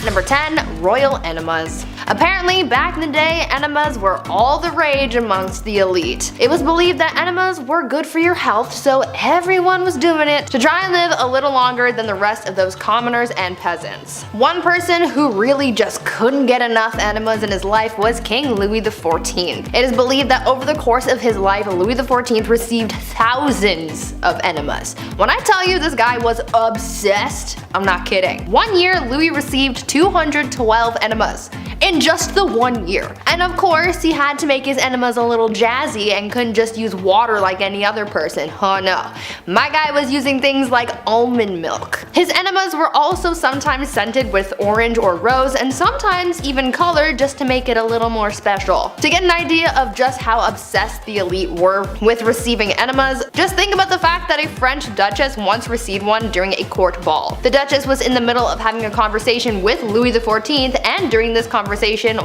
number 10, royal enemas. Apparently, back in the day, enemas were all the rage amongst the elite. It was believed that enemas were good for your health, so everyone was doing it to try and live a little longer than the rest of those commoners and peasants. One person who really just couldn't get enough enemas in his life was King Louis XIV. It is believed that over the course of his life, Louis XIV received thousands of enemas. When I tell you this guy was obsessed, I'm not kidding. One year, Louis received 212 enemas. In just the 1 year. And of course, he had to make his enemas a little jazzy and couldn't just use water like any other person. Oh no. My guy was using things like almond milk. His enemas were also sometimes scented with orange or rose, and sometimes even colored just to make it a little more special. To get an idea of just how obsessed the elite were with receiving enemas, just think about the fact that a French duchess once received one during a court ball. The duchess was in the middle of having a conversation with Louis XIV, and during this conversation,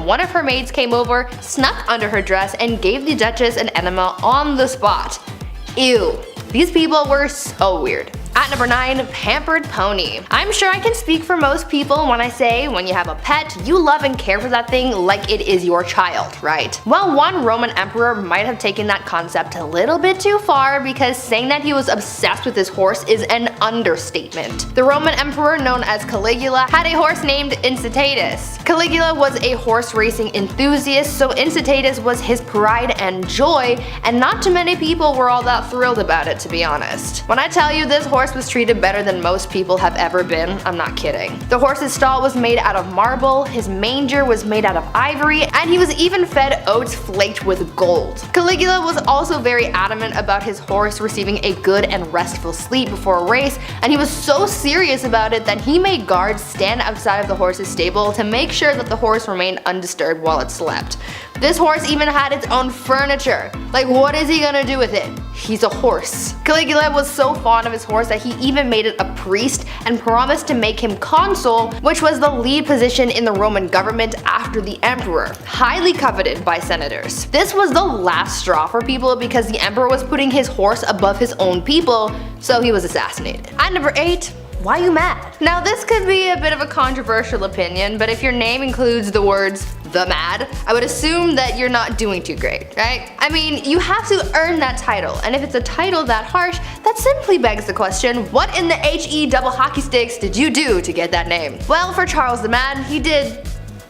one of her maids came over, snuck under her dress, and gave the duchess an enema on the spot. Ew. These people were so weird. At number 9, pampered pony. I'm sure I can speak for most people when I say when you have a pet, you love and care for that thing like it is your child, right? Well, one Roman emperor might have taken that concept a little bit too far, because saying that he was obsessed with his horse is an understatement. The Roman emperor known as Caligula had a horse named Incitatus. Caligula was a horse racing enthusiast, so Incitatus was his pride and joy, and not too many people were all that thrilled about it, to be honest. When I tell you this horse was treated better than most people have ever been, I'm not kidding. The horse's stall was made out of marble, his manger was made out of ivory, and he was even fed oats flaked with gold. Caligula was also very adamant about his horse receiving a good and restful sleep before a race, and he was so serious about it that he made guards stand outside of the horse's stable to make sure that the horse remained undisturbed while it slept. This horse even had its own furniture. Like, what is he gonna do with it? He's a horse. Caligula was so fond of his horse that he even made it a priest and promised to make him consul, which was the lead position in the Roman government after the emperor, highly coveted by senators. This was the last straw for people because the emperor was putting his horse above his own people, so he was assassinated. At number 8, why you mad? Now this could be a bit of a controversial opinion, but if your name includes the words the mad, I would assume that you're not doing too great, right? I mean, you have to earn that title, and if it's a title that harsh, that simply begs the question, what in the HE double hockey sticks did you do to get that name? Well, for Charles the Mad, he did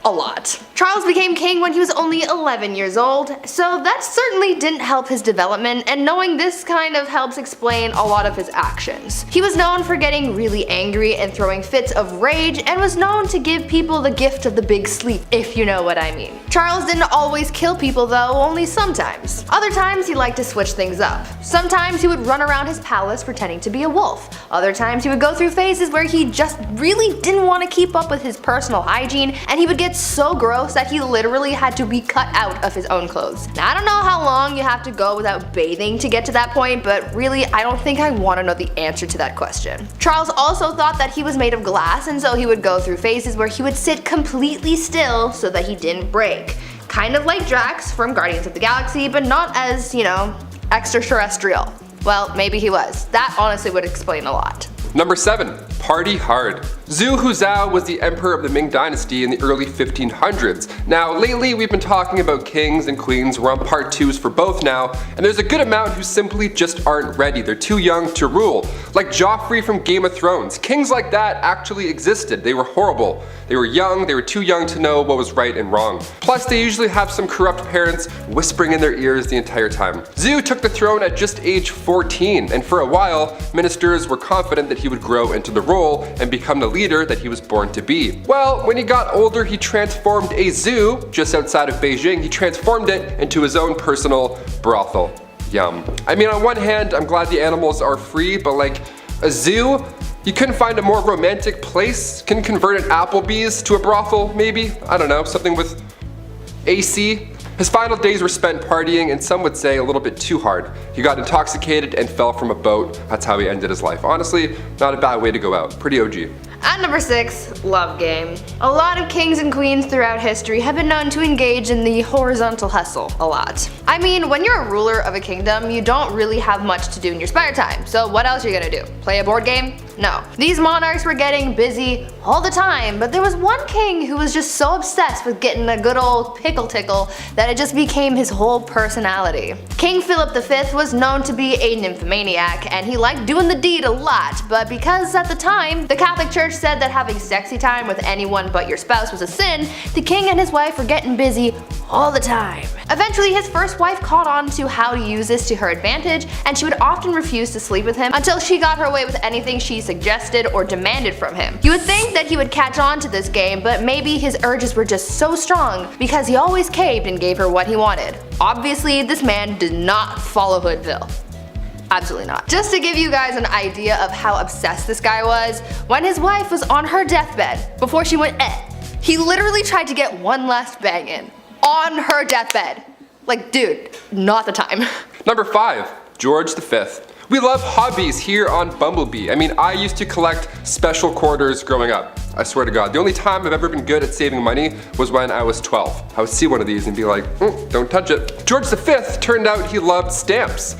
a lot. Charles became king when he was only 11 years old, so that certainly didn't help his development, and knowing this kind of helps explain a lot of his actions. He was known for getting really angry and throwing fits of rage, and was known to give people the gift of the big sleep, if you know what I mean. Charles didn't always kill people though, only sometimes. Other times he liked to switch things up. Sometimes he would run around his palace pretending to be a wolf. Other times he would go through phases where he just really didn't want to keep up with his personal hygiene, and he would get so gross that he literally had to be cut out of his own clothes. Now I don't know how long you have to go without bathing to get to that point, but really I don't think I want to know the answer to that question. Charles also thought that he was made of glass, and so he would go through phases where he would sit completely still so that he didn't break. Kind of like Drax from Guardians of the Galaxy, but not as, you know, extraterrestrial. Well, maybe he was. That honestly would explain a lot. Number 7. Party hard. Zhu Huzhou was the emperor of the Ming Dynasty in the early 1500s. Now lately we've been talking about kings and queens, we're on part 2s for both now, and there's a good amount who simply just aren't ready, they're too young to rule. Like Joffrey from Game of Thrones. Kings like that actually existed, they were horrible. They were young, they were too young to know what was right and wrong. Plus they usually have some corrupt parents whispering in their ears the entire time. Zhu took the throne at just age 14, and for a while, ministers were confident that he would grow into the role and become the leader that he was born to be. Well, when he got older, he transformed a zoo just outside of Beijing. He transformed it into his own personal brothel. Yum. I mean, on one hand, I'm glad the animals are free, but like a zoo? You couldn't find a more romantic place? Can convert an Applebee's to a brothel, maybe? I don't know, something with AC? His final days were spent partying, and some would say a little bit too hard. He got intoxicated and fell from a boat. That's how he ended his life. Honestly, not a bad way to go out. Pretty OG. At number 6, love game. A lot of kings and queens throughout history have been known to engage in the horizontal hustle a lot. I mean, when you're a ruler of a kingdom, you don't really have much to do in your spare time, so what else are you gonna do? Play a board game? No. These monarchs were getting busy all the time, but there was one king who was just so obsessed with getting a good old pickle tickle that it just became his whole personality. King Philip V was known to be a nymphomaniac, and he liked doing the deed a lot, but because at the time, the Catholic Church said that having sexy time with anyone but your spouse was a sin, the king and his wife were getting busy all the time. Eventually, his first wife caught on to how to use this to her advantage, and she would often refuse to sleep with him until she got her way with anything she suggested or demanded from him. You would think that he would catch on to this game, but maybe his urges were just so strong because he always caved and gave her what he wanted. Obviously, this man did not follow Hoodville. Absolutely not. Just to give you guys an idea of how obsessed this guy was, when his wife was on her deathbed, before she went he literally tried to get one last bang in. On her deathbed. Like, dude, not the time. Number 5, George V. We love hobbies here on Bumblebee. I mean, I used to collect special quarters growing up. I swear to God. The only time I've ever been good at saving money was when I was 12. I would see one of these and be like, don't touch it. George V turned out he loved stamps.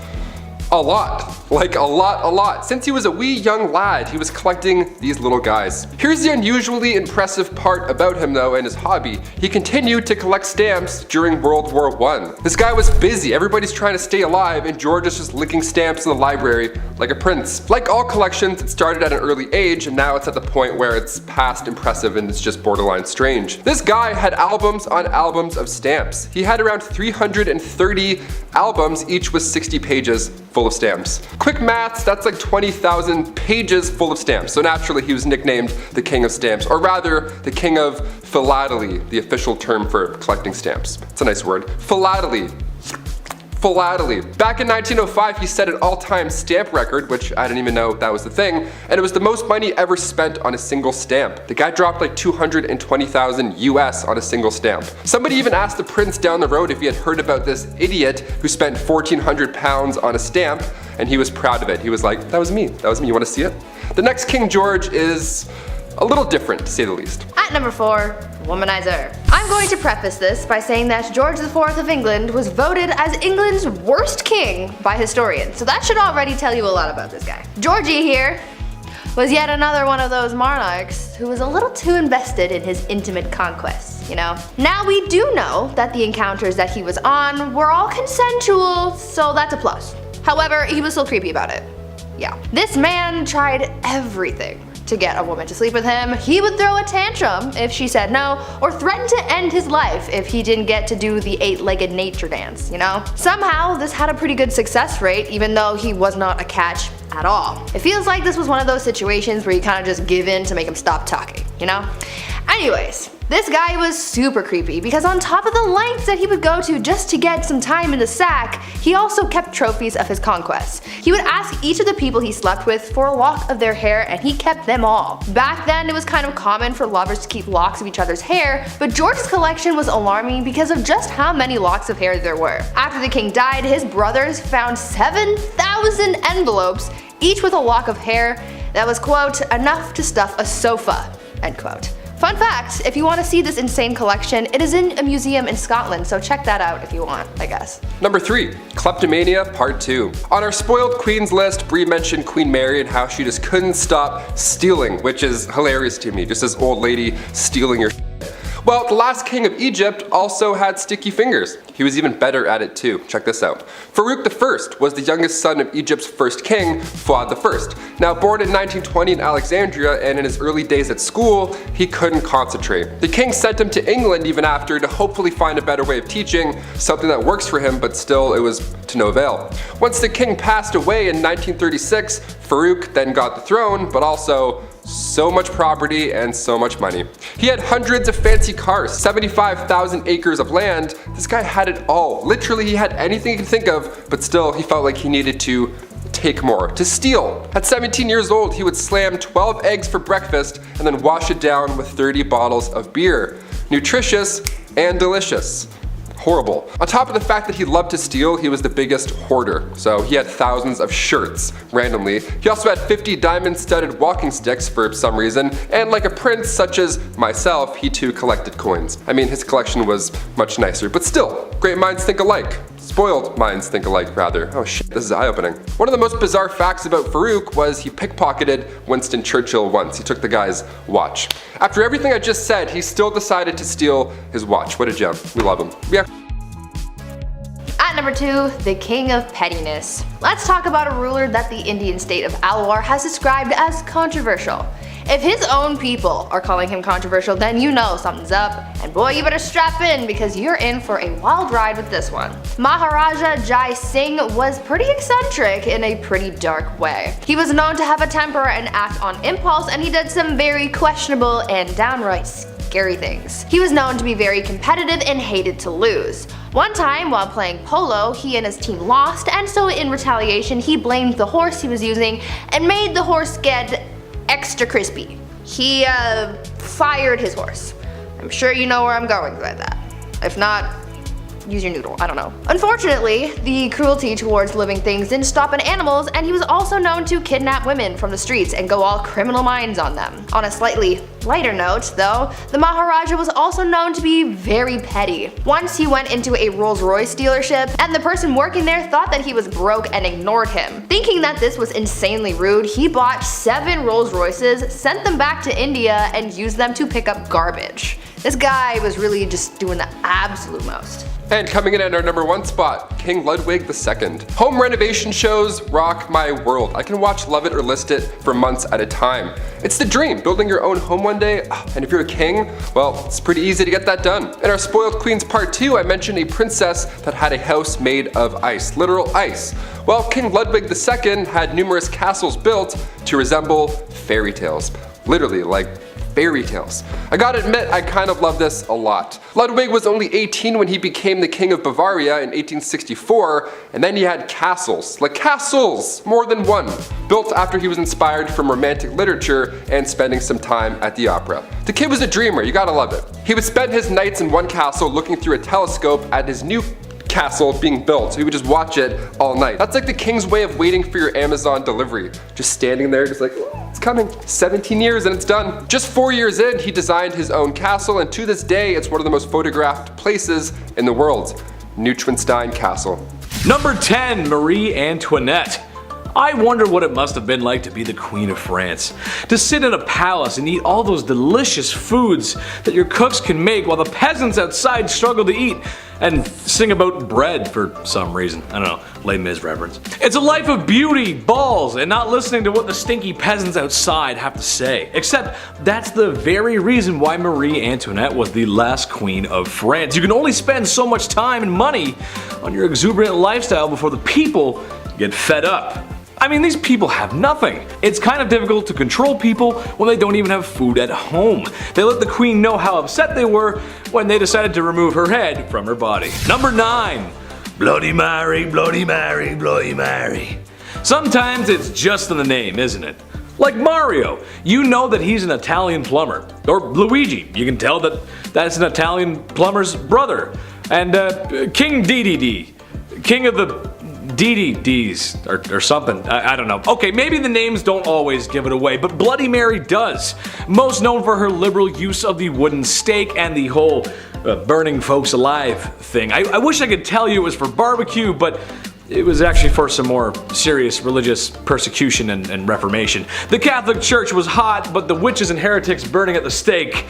A lot. Like a lot. Since he was a wee young lad, he was collecting these little guys. Here's the unusually impressive part about him though and his hobby. He continued to collect stamps during World War I. This guy was busy, everybody's trying to stay alive, and George is just licking stamps in the library like a prince. Like all collections, it started at an early age and now it's at the point where it's past impressive and it's just borderline strange. This guy had albums on albums of stamps. He had around 330 albums, each with 60 pages full of stamps. Quick maths, that's like 20,000 pages full of stamps. So naturally he was nicknamed the King of Stamps, or rather the King of Philately, the official term for collecting stamps. It's a nice word. Philately. Back in 1905, he set an all-time stamp record, which I didn't even know that was the thing, and it was the most money ever spent on a single stamp. The guy dropped like 220,000 US on a single stamp. Somebody even asked the prince down the road if he had heard about this idiot who spent 1,400 pounds on a stamp, and he was proud of it. He was like, that was me, you wanna see it? The next King George is a little different, to say the least. At number 4, womanizer. I'm going to preface this by saying that George IV of England was voted as England's worst king by historians, so that should already tell you a lot about this guy. Georgie here was yet another one of those monarchs who was a little too invested in his intimate conquests, you know? Now we do know that the encounters that he was on were all consensual, so that's a plus. However, he was still creepy about it. Yeah. This man tried everything to get a woman to sleep with him. He would throw a tantrum if she said no, or threaten to end his life if he didn't get to do the 8-legged nature dance, you know? Somehow, this had a pretty good success rate, even though he was not a catch at all. It feels like this was one of those situations where you kind of just give in to make him stop talking, you know? Anyways, this guy was super creepy because on top of the lengths that he would go to just to get some time in the sack, he also kept trophies of his conquests. He would ask each of the people he slept with for a lock of their hair, and he kept them all. Back then, it was kind of common for lovers to keep locks of each other's hair, but George's collection was alarming because of just how many locks of hair there were. After the king died, his brothers found 7,000 envelopes, each with a lock of hair that was, quote, enough to stuff a sofa, end quote. Fun fact, if you want to see this insane collection, it is in a museum in Scotland, so check that out if you want, I guess. Number 3, Kleptomania Part 2. On our spoiled queens list, Brie mentioned Queen Mary and how she just couldn't stop stealing, which is hilarious to me, just this old lady stealing your shit. Well, the last king of Egypt also had sticky fingers. He was even better at it too. Check this out. Farouk I was the youngest son of Egypt's first king, Fuad I. Now born in 1920 in Alexandria, and in his early days at school, he couldn't concentrate. The king sent him to England even after to hopefully find a better way of teaching, something that works for him, but still it was to no avail. Once the king passed away in 1936, Farouk then got the throne, but also so much property and so much money. He had hundreds of fancy cars, 75,000 acres of land. This guy had it all. Literally, he had anything he could think of, but still he felt like he needed to take more, to steal. At 17 years old, he would slam 12 eggs for breakfast and then wash it down with 30 bottles of beer. Nutritious and delicious. horrible. On top of the fact that he loved to steal, he was the biggest hoarder. So he had thousands of shirts, randomly. He also had 50 diamond-studded walking sticks for some reason, and like a prince such as myself, he too collected coins. I mean, his collection was much nicer, but still, great minds think alike. Spoiled minds think alike, rather. Oh shit, this is eye-opening. One of the most bizarre facts about Farouk was he pickpocketed Winston Churchill once. He took the guy's watch. After everything I just said, he still decided to steal his watch. What a gem. We love him. Yeah. At number 2, the King of Pettiness. Let's talk about a ruler that the Indian state of Alwar has described as controversial. If his own people are calling him controversial, then you know something's up, and boy, you better strap in because you're in for a wild ride with this one. Maharaja Jai Singh was pretty eccentric in a pretty dark way. He was known to have a temper and act on impulse, and he did some very questionable and downright scary things. He was known to be very competitive and hated to lose. One time, while playing polo, he and his team lost, and so in retaliation, he blamed the horse he was using and made the horse get extra crispy. He fired his horse. I'm sure you know where I'm going with that. If not, use your noodle, I don't know. Unfortunately, the cruelty towards living things didn't stop at animals, and he was also known to kidnap women from the streets and go all criminal minds on them. On a slightly lighter note, though, the Maharaja was also known to be very petty. Once he went into a Rolls-Royce dealership, and the person working there thought that he was broke and ignored him. Thinking that this was insanely rude, he bought 7 Rolls-Royces, sent them back to India, and used them to pick up garbage. This guy was really just doing the absolute most. And coming in at our number 1 spot, King Ludwig II. Home renovation shows rock my world. I can watch, love it, or list it for months at a time. It's the dream, building your own home one day, and if you're a king, well, it's pretty easy to get that done. In our Spoiled Queens Part 2, I mentioned a princess that had a house made of ice, literal ice. Well, King Ludwig II had numerous castles built to resemble fairy tales. Literally, like fairy tales. I gotta admit, I kind of love this a lot. Ludwig was only 18 when he became the King of Bavaria in 1864, and then he had castles, like castles, more than one, built after he was inspired from romantic literature and spending some time at the opera. The kid was a dreamer, you gotta love it. He would spend his nights in one castle looking through a telescope at his new castle being built, so he would just watch it all night. That's like the king's way of waiting for your Amazon delivery. Just standing there, just like, oh, it's coming. 17 years and it's done. Just 4 years in, he designed his own castle, and to this day, it's one of the most photographed places in the world. Neuschwanstein Castle. Number 10, Marie Antoinette. I wonder what it must have been like to be the Queen of France. To sit in a palace and eat all those delicious foods that your cooks can make while the peasants outside struggle to eat and sing about bread for some reason. I don't know, Les Mis reference. It's a life of beauty, balls, and not listening to what the stinky peasants outside have to say. Except that's the very reason why Marie Antoinette was the last queen of France. You can only spend so much time and money on your exuberant lifestyle before the people get fed up. I mean, these people have nothing. It's kind of difficult to control people when they don't even have food at home. They let the queen know how upset they were when they decided to remove her head from her body. Number 9. Bloody Mary, Bloody Mary, Bloody Mary. Sometimes it's just in the name, isn't it? Like Mario, you know that he's an Italian plumber. Or Luigi, you can tell that that's an Italian plumber's brother. And King DDD, King of the DDDs or something, I don't know. Okay, maybe the names don't always give it away, but Bloody Mary does. Most known for her liberal use of the wooden stake and the whole burning folks alive thing. I wish I could tell you it was for barbecue, but it was actually for some more serious religious persecution and reformation. The Catholic Church was hot, but the witches and heretics burning at the stake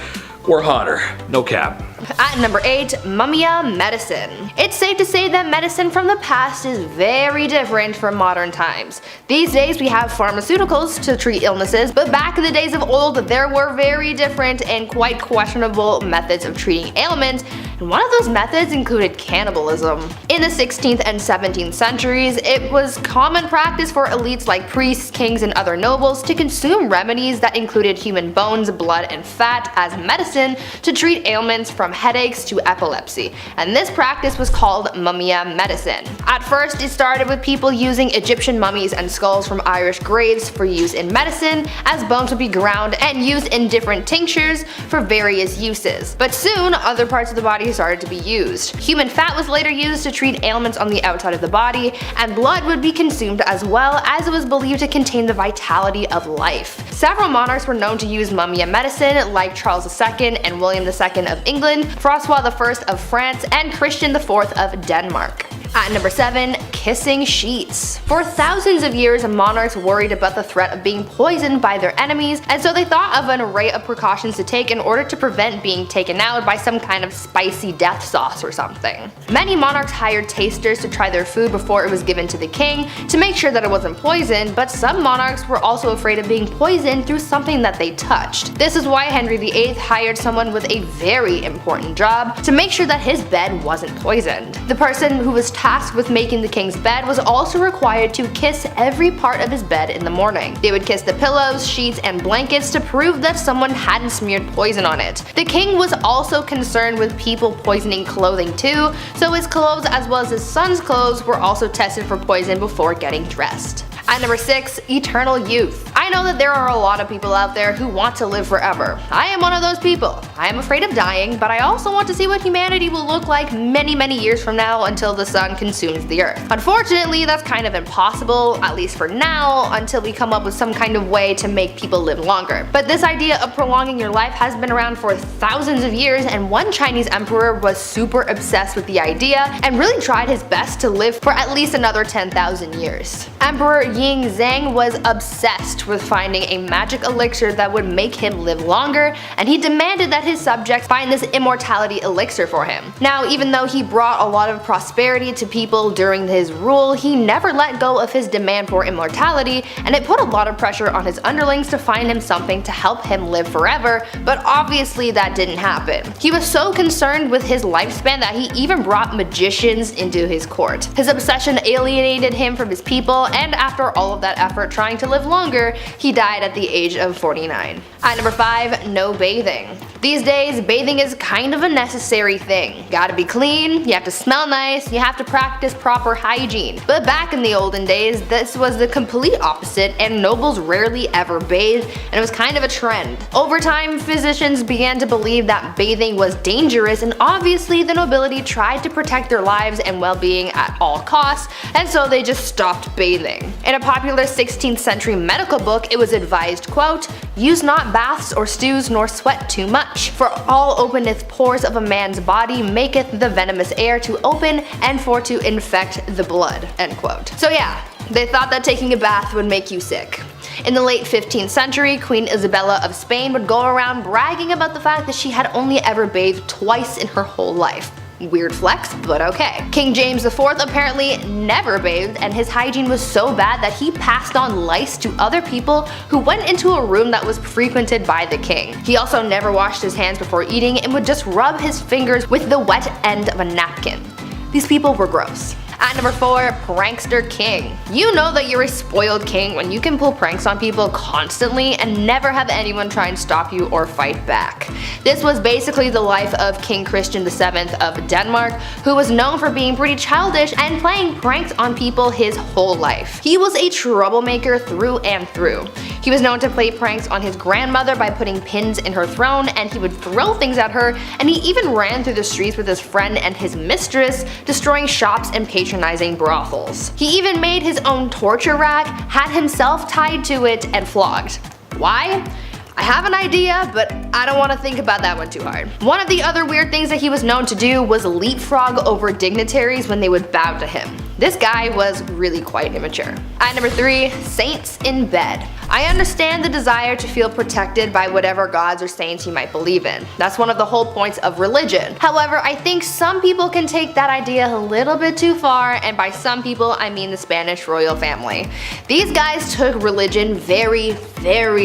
were hotter. No cap. At number 8, Mumia medicine. It's safe to say that medicine from the past is very different from modern times. These days we have pharmaceuticals to treat illnesses, but back in the days of old there were very different and quite questionable methods of treating ailments, and one of those methods included cannibalism. In the 16th and 17th centuries, it was common practice for elites like priests, kings, and other nobles to consume remedies that included human bones, blood, and fat as medicine to treat ailments from headaches to epilepsy, and this practice was called mumia medicine. At first, it started with people using Egyptian mummies and skulls from Irish graves for use in medicine, as bones would be ground and used in different tinctures for various uses. But soon, other parts of the body started to be used. Human fat was later used to treat ailments on the outside of the body, and blood would be consumed as well, as it was believed to contain the vitality of life. Several monarchs were known to use mumia medicine, like Charles II and William II of England, Francois I of France, and Christian IV of Denmark. At number 7, kissing sheets. For thousands of years, monarchs worried about the threat of being poisoned by their enemies, and so they thought of an array of precautions to take in order to prevent being taken out by some kind of spicy death sauce or something. Many monarchs hired tasters to try their food before it was given to the king to make sure that it wasn't poisoned, but some monarchs were also afraid of being poisoned through something that they touched. This is why Henry VIII hired someone with a very important job to make sure that his bed wasn't poisoned. The person who was tasked with making the king's bed was also required to kiss every part of his bed in the morning. They would kiss the pillows, sheets, and blankets to prove that someone hadn't smeared poison on it. The king was also concerned with people poisoning clothing too, so his clothes as well as his son's clothes were also tested for poison before getting dressed. At number 6, eternal youth. I know that there are a lot of people out there who want to live forever. I am one of those people. I am afraid of dying, but I also want to see what humanity will look like many years from now until the sun consumes the earth. Unfortunately, that's kind of impossible, at least for now, until we come up with some kind of way to make people live longer. But this idea of prolonging your life has been around for thousands of years, and one Chinese emperor was super obsessed with the idea and really tried his best to live for at least another 10,000 years. Emperor Ying Zhang was obsessed with finding a magic elixir that would make him live longer, and he demanded that his subjects find this immortality elixir for him. Now, even though he brought a lot of prosperity to people during his rule, he never let go of his demand for immortality, and it put a lot of pressure on his underlings to find him something to help him live forever, but obviously that didn't happen. He was so concerned with his lifespan that he even brought magicians into his court. His obsession alienated him from his people, and after all of that effort trying to live longer, he died at the age of 49. At number 5, no bathing. These days, bathing is kind of a necessary thing. Gotta be clean, you have to smell nice, you have to practice proper hygiene. But back in the olden days, this was the complete opposite, and nobles rarely ever bathed, and it was kind of a trend. Over time, physicians began to believe that bathing was dangerous, and obviously the nobility tried to protect their lives and well-being at all costs, and so they just stopped bathing. In a popular 16th century medical book, it was advised, quote, "Use not baths or stews nor sweat too much, for all openeth pores of a man's body maketh the venomous air to open and for to infect the blood," end quote. So yeah, they thought that taking a bath would make you sick. In the late 15th century, Queen Isabella of Spain would go around bragging about the fact that she had only ever bathed twice in her whole life. Weird flex, but okay. King James IV apparently never bathed, and his hygiene was so bad that he passed on lice to other people who went into a room that was frequented by the king. He also never washed his hands before eating and would just rub his fingers with the wet end of a napkin. These people were gross. At number 4, prankster king. You know that you're a spoiled king when you can pull pranks on people constantly and never have anyone try and stop you or fight back. This was basically the life of King Christian VII of Denmark, who was known for being pretty childish and playing pranks on people his whole life. He was a troublemaker through and through. He was known to play pranks on his grandmother by putting pins in her throne, and he would throw things at her, and he even ran through the streets with his friend and his mistress, destroying shops and patronizing brothels. He even made his own torture rack, had himself tied to it, and flogged. Why? I have an idea, but I don't want to think about that one too hard. One of the other weird things that he was known to do was leapfrog over dignitaries when they would bow to him. This guy was really quite immature. At number 3, saints in bed. I understand the desire to feel protected by whatever gods or saints you might believe in. That's one of the whole points of religion. However, I think some people can take that idea a little bit too far, and by some people I mean the Spanish royal family. These guys took religion very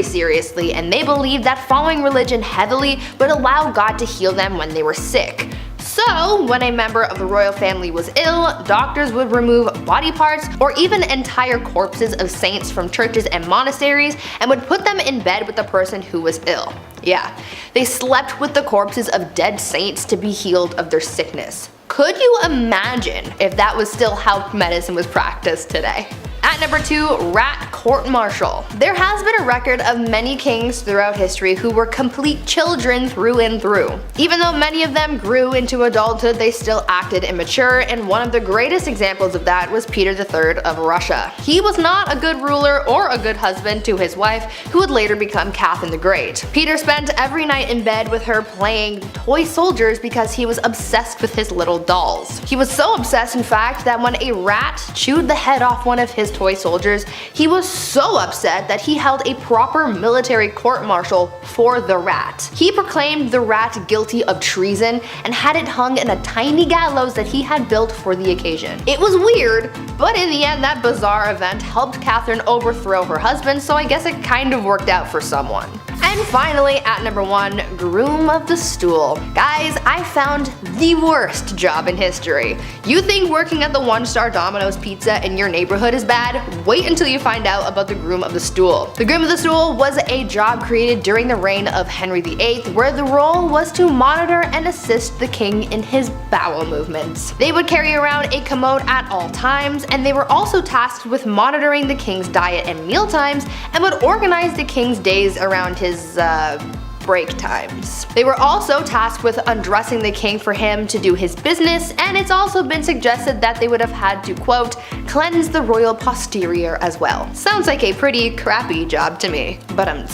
seriously, and they believed that following religion heavily would allow God to heal them when they were sick. So, when a member of the royal family was ill, doctors would remove body parts or even entire corpses of saints from churches and monasteries and would put them in bed with the person who was ill. Yeah, they slept with the corpses of dead saints to be healed of their sickness. Could you imagine if that was still how medicine was practiced today? At number 2, rat court-martial. There has been a record of many kings throughout history who were complete children through and through. Even though many of them grew into adulthood, they still acted immature, and one of the greatest examples of that was Peter III of Russia. He was not a good ruler or a good husband to his wife, who would later become Catherine the Great. Peter spent every night in bed with her playing toy soldiers because he was obsessed with his little dolls. He was so obsessed, in fact, that when a rat chewed the head off one of his toy soldiers, he was so upset that he held a proper military court-martial for the rat. He proclaimed the rat guilty of treason and had it hung in a tiny gallows that he had built for the occasion. It was weird, but in the end that bizarre event helped Catherine overthrow her husband, so I guess it kind of worked out for someone. And finally, at number 1, groom of the stool. Guys, I found the worst job in history. You think working at the 1-star Domino's Pizza in your neighborhood is bad? Wait until you find out about the groom of the stool. The groom of the stool was a job created during the reign of Henry VIII, where the role was to monitor and assist the king in his bowel movements. They would carry around a commode at all times, and they were also tasked with monitoring the king's diet and meal times, and would organize the king's days around his break times. They were also tasked with undressing the king for him to do his business, and it's also been suggested that they would have had to, quote, cleanse the royal posterior as well. Sounds like a pretty crappy job to me, but I'm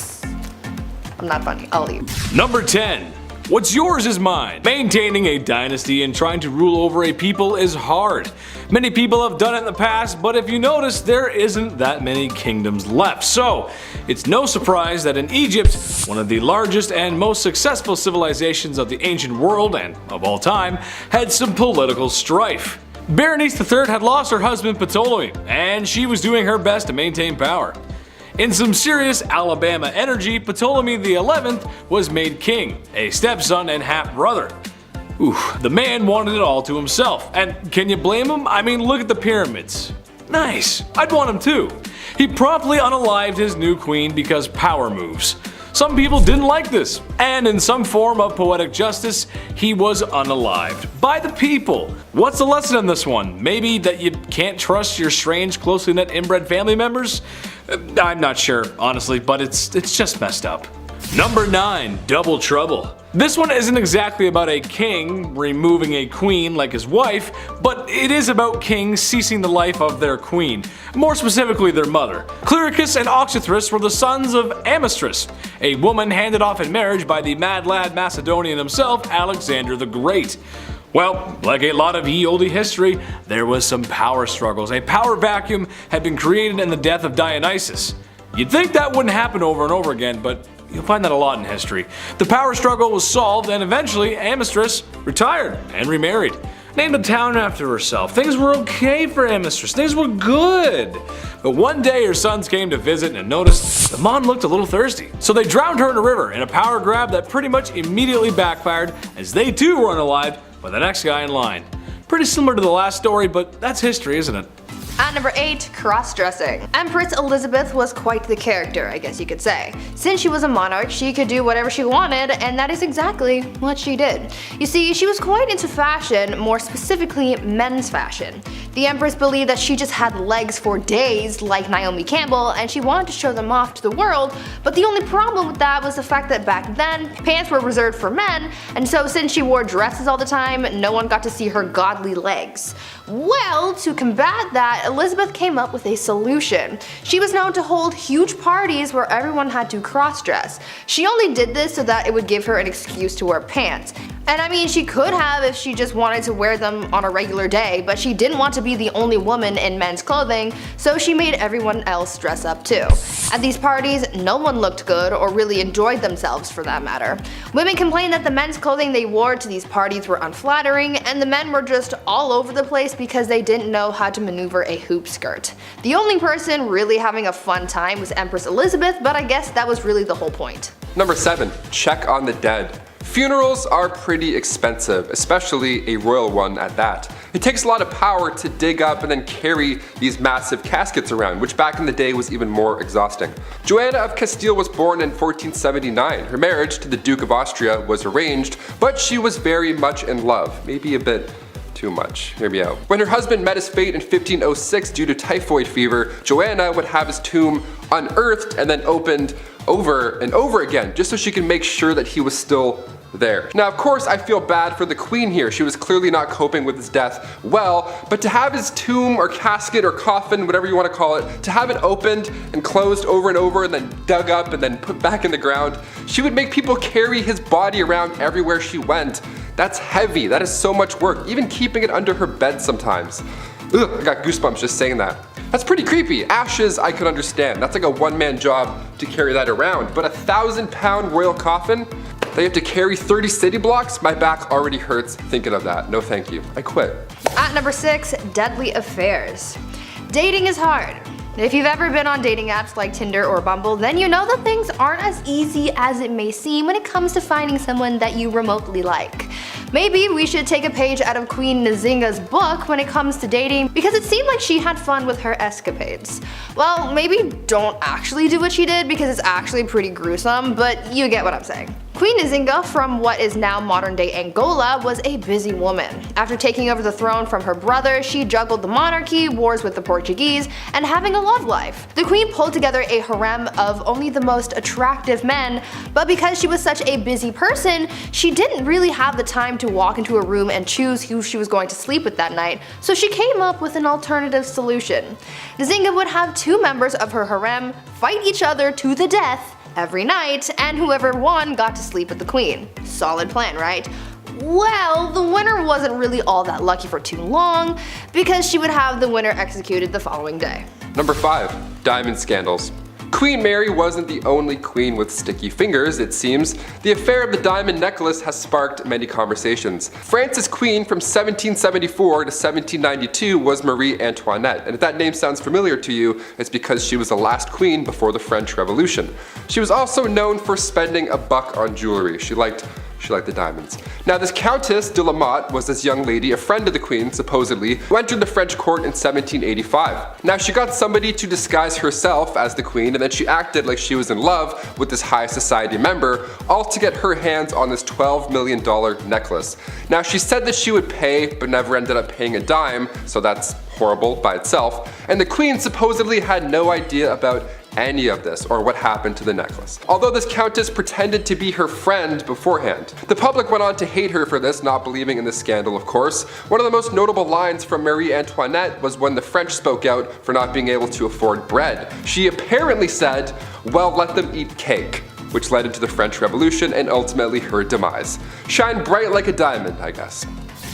not funny. I'll leave. Number 10. What's yours is mine. Maintaining a dynasty and trying to rule over a people is hard. Many people have done it in the past, but if you notice, there isn't that many kingdoms left. So, it's no surprise that in Egypt, one of the largest and most successful civilizations of the ancient world and of all time, had some political strife. Berenice III had lost her husband Ptolemy, and she was doing her best to maintain power. In some serious Alabama energy, Ptolemy XI was made king, a stepson and half-brother. The man wanted it all to himself, and can you blame him? I mean, look at the pyramids. Nice, I'd want him too. He promptly unalived his new queen because power moves. Some people didn't like this, and in some form of poetic justice, he was unalived by the people. What's the lesson in this one? Maybe that you can't trust your strange, closely knit inbred family members? I'm not sure, honestly, but it's just messed up. Number 9. Double Trouble. This one isn't exactly about a king removing a queen like his wife, but it is about kings ceasing the life of their queen, more specifically their mother. Clyricus and Oxythris were the sons of Amistris, a woman handed off in marriage by the mad lad Macedonian himself, Alexander the Great. Well, like a lot of ye olde history, there was some power struggles. A power vacuum had been created in the death of Dionysus. You'd think that wouldn't happen over and over again, but you'll find that a lot in history. The power struggle was solved, and eventually Amistris retired and remarried. Named a town after herself. Things were okay for Amistris. Things were good. But one day her sons came to visit and noticed the Mon looked a little thirsty. So they drowned her in a river in a power grab that pretty much immediately backfired, as they too were unalived by the next guy in line. Pretty similar to the last story, but that's history, isn't it? At number 8, cross-dressing. Empress Elizabeth was quite the character, I guess you could say. Since she was a monarch, she could do whatever she wanted, and that is exactly what she did. You see, she was quite into fashion, more specifically men's fashion. The Empress believed that she just had legs for days, like Naomi Campbell, and she wanted to show them off to the world, but the only problem with that was the fact that back then, pants were reserved for men, and so since she wore dresses all the time, no one got to see her godly legs. Well, to combat that, Elizabeth came up with a solution. She was known to hold huge parties where everyone had to cross-dress. She only did this so that it would give her an excuse to wear pants. And I mean, she could have if she just wanted to wear them on a regular day, but she didn't want to be the only woman in men's clothing, so she made everyone else dress up too. At these parties, no one looked good or really enjoyed themselves for that matter. Women complained that the men's clothing they wore to these parties were unflattering, and the men were just all over the place because they didn't know how to maneuver a hoop skirt. The only person really having a fun time was Empress Elizabeth, but I guess that was really the whole point. Number 7. Check on the dead. Funerals are pretty expensive, especially a royal one at that. It takes a lot of power to dig up and then carry these massive caskets around, which back in the day was even more exhausting. Joanna of Castile was born in 1479. Her marriage to the Duke of Austria was arranged, but she was very much in love, maybe a bit too much. Hear me out. When her husband met his fate in 1506 due to typhoid fever, Joanna would have his tomb unearthed and then opened over and over again, just so she can make sure that he was still there. Now, of course, I feel bad for the queen here. She was clearly not coping with his death well, but to have his tomb or casket or coffin, whatever you want to call it, to have it opened and closed over and over and then dug up and then put back in the ground, she would make people carry his body around everywhere she went. That's heavy. That is so much work, even keeping it under her bed sometimes. Ugh, I got goosebumps just saying that. That's pretty creepy. Ashes, I could understand. That's like a one-man job to carry that around. But a 1,000-pound royal coffin that you have to carry 30 city blocks? My back already hurts thinking of that. No thank you. I quit. At number 6, deadly affairs. Dating is hard. If you've ever been on dating apps like Tinder or Bumble, then you know that things aren't as easy as it may seem when it comes to finding someone that you remotely like. Maybe we should take a page out of Queen Nzinga's book when it comes to dating, because it seemed like she had fun with her escapades. Well, maybe don't actually do what she did because it's actually pretty gruesome, but you get what I'm saying. Queen Nzinga from what is now modern-day Angola was a busy woman. After taking over the throne from her brother, she juggled the monarchy, wars with the Portuguese, and having a love life. The queen pulled together a harem of only the most attractive men, but because she was such a busy person, she didn't really have the time to walk into a room and choose who she was going to sleep with that night, so she came up with an alternative solution. Nzinga would have 2 members of her harem fight each other to the death every night, and whoever won got to sleep with the queen. Solid plan, right? Well, the winner wasn't really all that lucky for too long, because she would have the winner executed the following day. Number 5, diamond scandals. Queen Mary wasn't the only queen with sticky fingers, it seems. The affair of the diamond necklace has sparked many conversations. France's queen from 1774 to 1792 was Marie Antoinette, and if that name sounds familiar to you, it's because she was the last queen before the French Revolution. She was also known for spending a buck on jewelry. She liked the diamonds. Now, this Countess de la Motte was this young lady, a friend of the queen, supposedly, who entered the French court in 1785. Now, she got somebody to disguise herself as the queen, and then she acted like she was in love with this high society member, all to get her hands on this $12 million necklace. Now, she said that she would pay, but never ended up paying a dime, so that's horrible by itself. And the queen supposedly had no idea about any of this or what happened to the necklace. Although this countess pretended to be her friend beforehand. The public went on to hate her for this, not believing in this scandal, of course. One of the most notable lines from Marie Antoinette was when the French spoke out for not being able to afford bread. She apparently said, "Well, let them eat cake," which led into the French Revolution and ultimately her demise. Shine bright like a diamond, I guess.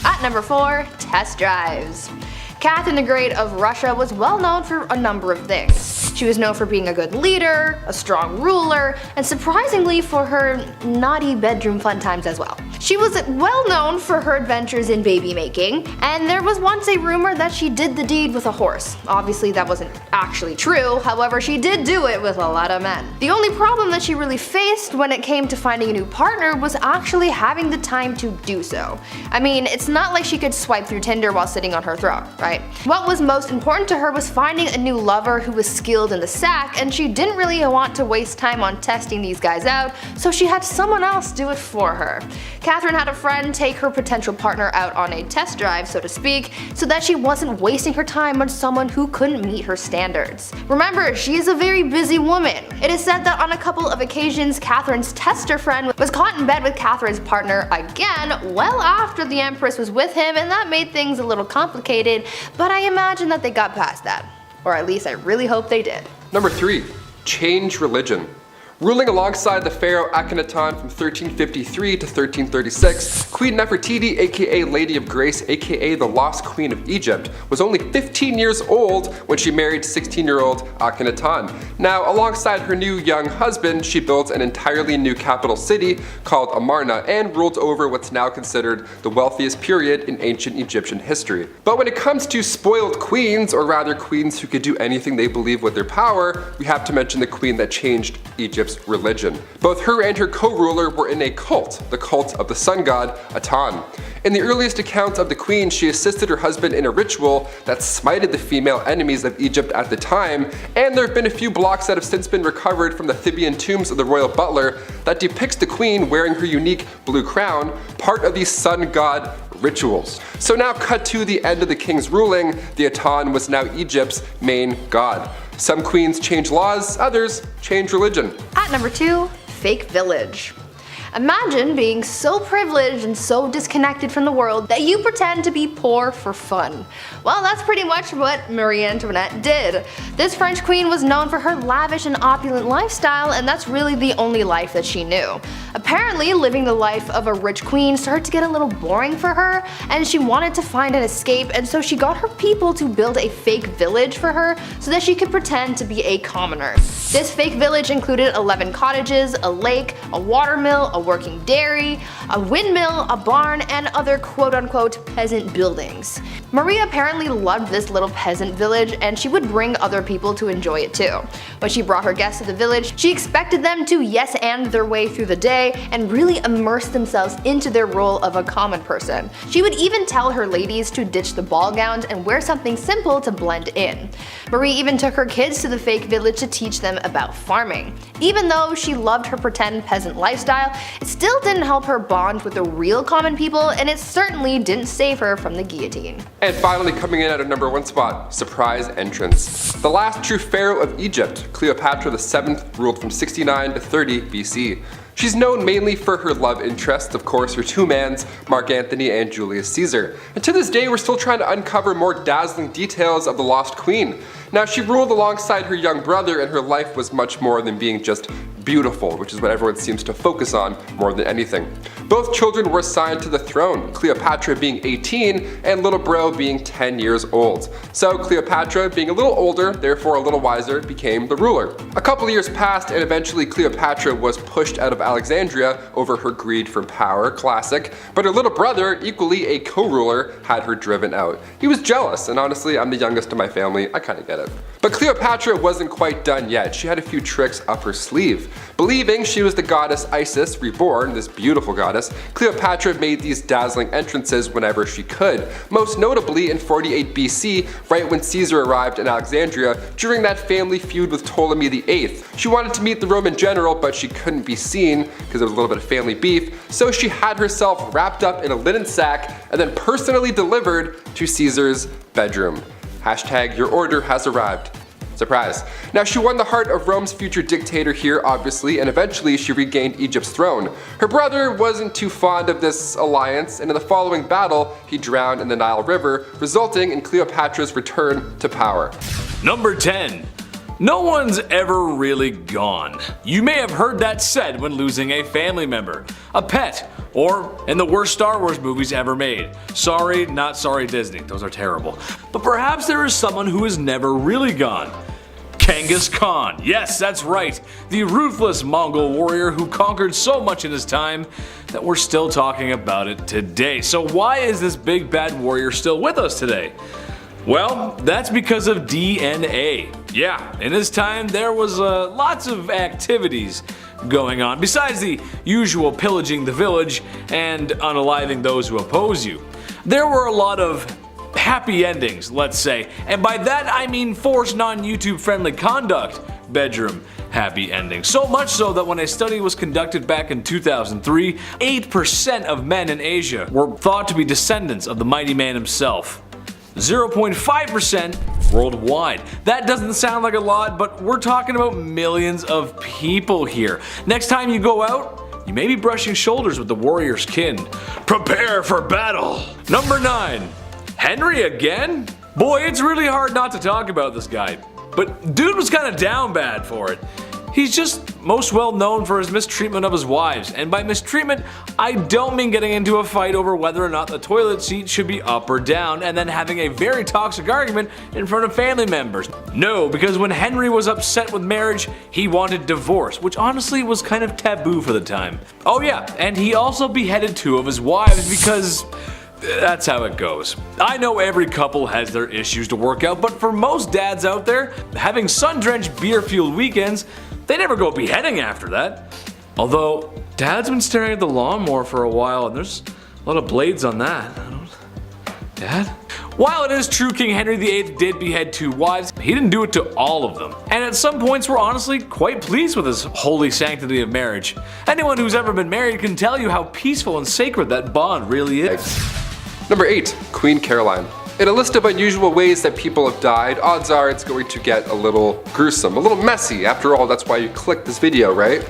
At number 4, test drives. Catherine the Great of Russia was well known for a number of things. She was known for being a good leader, a strong ruler, and surprisingly for her naughty bedroom fun times as well. She was well known for her adventures in baby making, and there was once a rumor that she did the deed with a horse. Obviously that wasn't actually true, however she did do it with a lot of men. The only problem that she really faced when it came to finding a new partner was actually having the time to do so. I mean, it's not like she could swipe through Tinder while sitting on her throne, right? What was most important to her was finding a new lover who was skilled in the sack, and she didn't really want to waste time on testing these guys out, so she had someone else do it for her. Catherine had a friend take her potential partner out on a test drive, so to speak, so that she wasn't wasting her time on someone who couldn't meet her standards. Remember, she is a very busy woman. It is said that on a couple of occasions, Catherine's tester friend was caught in bed with Catherine's partner again well after the Empress was with him, and that made things a little complicated, but I imagine that they got past that. Or at least I really hope they did. Number 3, change religion. Ruling alongside the pharaoh Akhenaton from 1353 to 1336, Queen Nefertiti, aka Lady of Grace, aka the Lost Queen of Egypt, was only 15 years old when she married 16-year-old Akhenaton. Now, alongside her new young husband, she built an entirely new capital city called Amarna and ruled over what's now considered the wealthiest period in ancient Egyptian history. But when it comes to spoiled queens, or rather queens who could do anything they believe with their power, we have to mention the queen that changed Egypt's Egypt's religion. Both her and her co-ruler were in a cult, the cult of the sun god Aton. In the earliest accounts of the queen, she assisted her husband in a ritual that smited the female enemies of Egypt at the time, and there have been a few blocks that have since been recovered from the Theban tombs of the royal butler that depicts the queen wearing her unique blue crown, part of these sun god rituals. So now cut to the end of the king's ruling, the Aton was now Egypt's main god. Some queens change laws, others change religion. At number 2, fake village. Imagine being so privileged and so disconnected from the world that you pretend to be poor for fun. Well, that's pretty much what Marie Antoinette did. This French queen was known for her lavish and opulent lifestyle, and that's really the only life that she knew. Apparently, living the life of a rich queen started to get a little boring for her, and she wanted to find an escape, and so she got her people to build a fake village for her so that she could pretend to be a commoner. This fake village included 11 cottages, a lake, a water mill, a working dairy, a windmill, a barn, and other quote-unquote peasant buildings. Marie apparently loved this little peasant village, and she would bring other people to enjoy it too. When she brought her guests to the village, she expected them to yes-and their way through the day and really immerse themselves into their role of a common person. She would even tell her ladies to ditch the ball gowns and wear something simple to blend in. Marie even took her kids to the fake village to teach them about farming. Even though she loved her pretend peasant lifestyle, it still didn't help her bond with the real common people, and it certainly didn't save her from the guillotine. And finally coming in at a number 1 spot, surprise entrance. The last true pharaoh of Egypt, Cleopatra VII, ruled from 69 to 30 BC. She's known mainly for her love interests, of course her two mans, Mark Antony and Julius Caesar. And to this day we're still trying to uncover more dazzling details of the lost queen. Now she ruled alongside her young brother, and her life was much more than being just beautiful, which is what everyone seems to focus on more than anything. Both children were assigned to the throne, Cleopatra being 18 and little bro being 10 years old. So Cleopatra, being a little older, therefore a little wiser, became the ruler. A couple of years passed and eventually Cleopatra was pushed out of Alexandria over her greed for power, classic, but her little brother, equally a co-ruler, had her driven out. He was jealous, and honestly I'm the youngest in my family, I kinda get it. But Cleopatra wasn't quite done yet. She had a few tricks up her sleeve. Believing she was the goddess Isis reborn, this beautiful goddess, Cleopatra made these dazzling entrances whenever she could. Most notably in 48 BC, right when Caesar arrived in Alexandria during that family feud with Ptolemy VIII. She wanted to meet the Roman general, but she couldn't be seen because there was a little bit of family beef, so she had herself wrapped up in a linen sack and then personally delivered to Caesar's bedroom. Hashtag your order has arrived. Surprise. Now she won the heart of Rome's future dictator here, obviously, and eventually she regained Egypt's throne. Her brother wasn't too fond of this alliance, and in the following battle, he drowned in the Nile River, resulting in Cleopatra's return to power. Number 10. No one's ever really gone. You may have heard that said when losing a family member, a pet, or in the worst Star Wars movies ever made. Sorry, not sorry Disney, those are terrible. But perhaps there is someone who is never really gone. Genghis Khan. Yes, that's right. The ruthless Mongol warrior who conquered so much in his time that we're still talking about it today. So why is this big bad warrior still with us today? Well, that's because of DNA. Yeah, in his time there was lots of activities going on, besides the usual pillaging the village and unaliving those who oppose you. There were a lot of happy endings, let's say, and by that I mean forced non-YouTube friendly conduct bedroom happy endings. So much so that when a study was conducted back in 2003, 8% of men in Asia were thought to be descendants of the mighty man himself. 0.5% worldwide. That doesn't sound like a lot, but we're talking about millions of people here. Next time you go out, you may be brushing shoulders with the warrior's kin. Prepare for battle! Number 9. Henry again? Boy, it's really hard not to talk about this guy. But dude was kinda down bad for it. He's just most well known for his mistreatment of his wives, and by mistreatment, I don't mean getting into a fight over whether or not the toilet seat should be up or down and then having a very toxic argument in front of family members. No, because when Henry was upset with marriage, he wanted divorce, which honestly was kind of taboo for the time. Oh yeah, and he also beheaded 2 of his wives because that's how it goes. I know every couple has their issues to work out, but for most dads out there, having sun-drenched beer-fueled weekends They never go beheading after that. Although, Dad's been staring at the lawnmower for a while and there's a lot of blades on that. Dad? While it is true King Henry VIII did behead 2 wives, he didn't do it to all of them. And at some points we're honestly quite pleased with his holy sanctity of marriage. Anyone who's ever been married can tell you how peaceful and sacred that bond really is. Number 8. Queen Caroline. In a list of unusual ways that people have died, odds are it's going to get a little gruesome, a little messy. After all, that's why you clicked this video, right?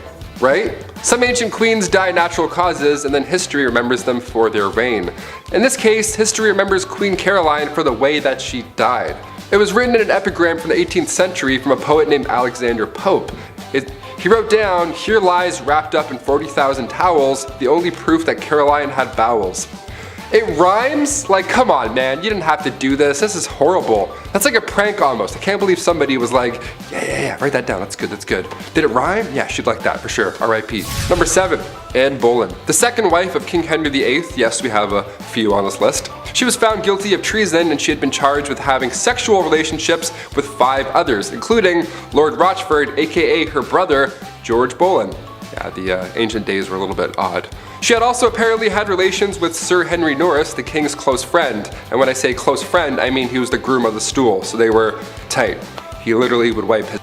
Some ancient queens die natural causes and then history remembers them for their reign. In this case, history remembers Queen Caroline for the way that she died. It was written in an epigram from the 18th century from a poet named Alexander Pope. He wrote down, "Here lies wrapped up in 40,000 towels, the only proof that Caroline had bowels." It rhymes? Like, come on, man, you didn't have to do this. This is horrible. That's like a prank almost. I can't believe somebody was like, yeah, write that down. That's good. Did it rhyme? Yeah, she'd like that for sure. R.I.P. Number 7. Anne Boleyn. The second wife of King Henry VIII. Yes, we have a few on this list. She was found guilty of treason and she had been charged with having sexual relationships with 5 others, including Lord Rochford, aka her brother, George Boleyn. Yeah, the ancient days were a little bit odd. She had also apparently had relations with Sir Henry Norris, the king's close friend. And when I say close friend, I mean he was the groom of the stool, so they were tight. He literally would wipe his.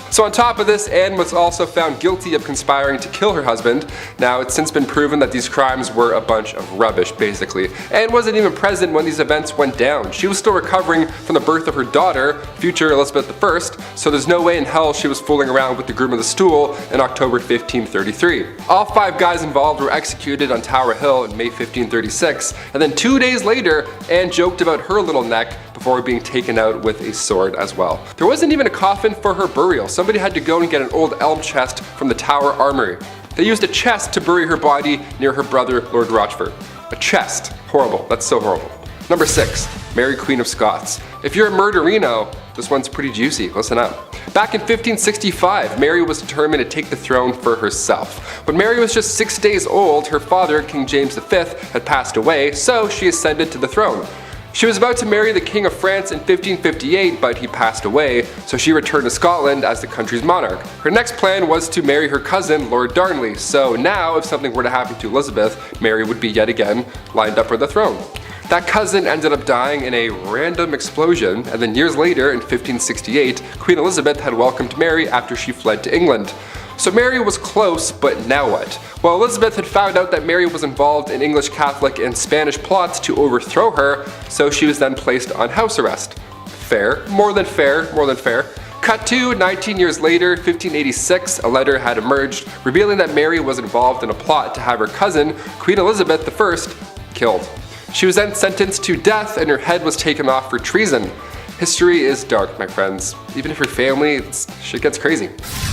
So on top of this, Anne was also found guilty of conspiring to kill her husband. Now, it's since been proven that these crimes were a bunch of rubbish, basically. Anne wasn't even present when these events went down. She was still recovering from the birth of her daughter, future Elizabeth I, so there's no way in hell she was fooling around with the groom of the stool in October 1533. All 5 guys involved were executed on Tower Hill in May 1536, and then 2 days later, Anne joked about her little neck before being taken out with a sword as well. There wasn't even a coffin for her burial. Somebody had to go and get an old elm chest from the Tower Armory. They used a chest to bury her body near her brother, Lord Rochford. A chest. Horrible. That's so horrible. Number 6. Mary Queen of Scots. If you're a murderino, this one's pretty juicy. Listen up. Back in 1565, Mary was determined to take the throne for herself. When Mary was just 6 days old, her father, King James V, had passed away, so she ascended to the throne. She was about to marry the King of France in 1558, but he passed away, so she returned to Scotland as the country's monarch. Her next plan was to marry her cousin, Lord Darnley, so now if something were to happen to Elizabeth, Mary would be yet again lined up for the throne. That cousin ended up dying in a random explosion, and then years later, in 1568, Queen Elizabeth had welcomed Mary after she fled to England. So Mary was close, but now what? Well, Elizabeth had found out that Mary was involved in English Catholic and Spanish plots to overthrow her, so she was then placed on house arrest. Fair, more than fair. Cut to 19 years later, 1586, a letter had emerged revealing that Mary was involved in a plot to have her cousin, Queen Elizabeth I, killed. She was then sentenced to death and her head was taken off for treason. History is dark, my friends. Even if you're family, shit gets crazy.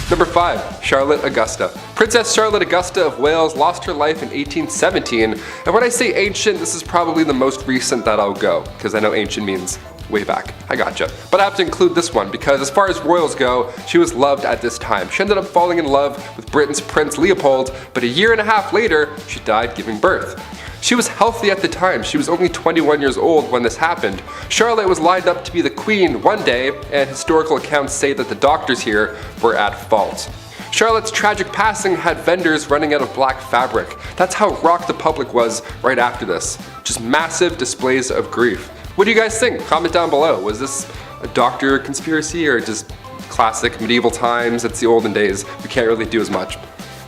Number 5. Charlotte Augusta. Princess Charlotte Augusta of Wales lost her life in 1817, and when I say ancient, this is probably the most recent that I'll go, because I know ancient means way back. I gotcha. But I have to include this one, because as far as royals go, she was loved at this time. She ended up falling in love with Britain's Prince Leopold, but a year and a half later, she died giving birth. She was healthy at the time. She was only 21 years old when this happened. Charlotte was lined up to be the queen one day, and historical accounts say that the doctors here were at fault. Charlotte's tragic passing had vendors running out of black fabric. That's how rocked the public was right after this. Just massive displays of grief. What do you guys think? Comment down below. Was this a doctor conspiracy or just classic medieval times? It's the olden days. We can't really do as much.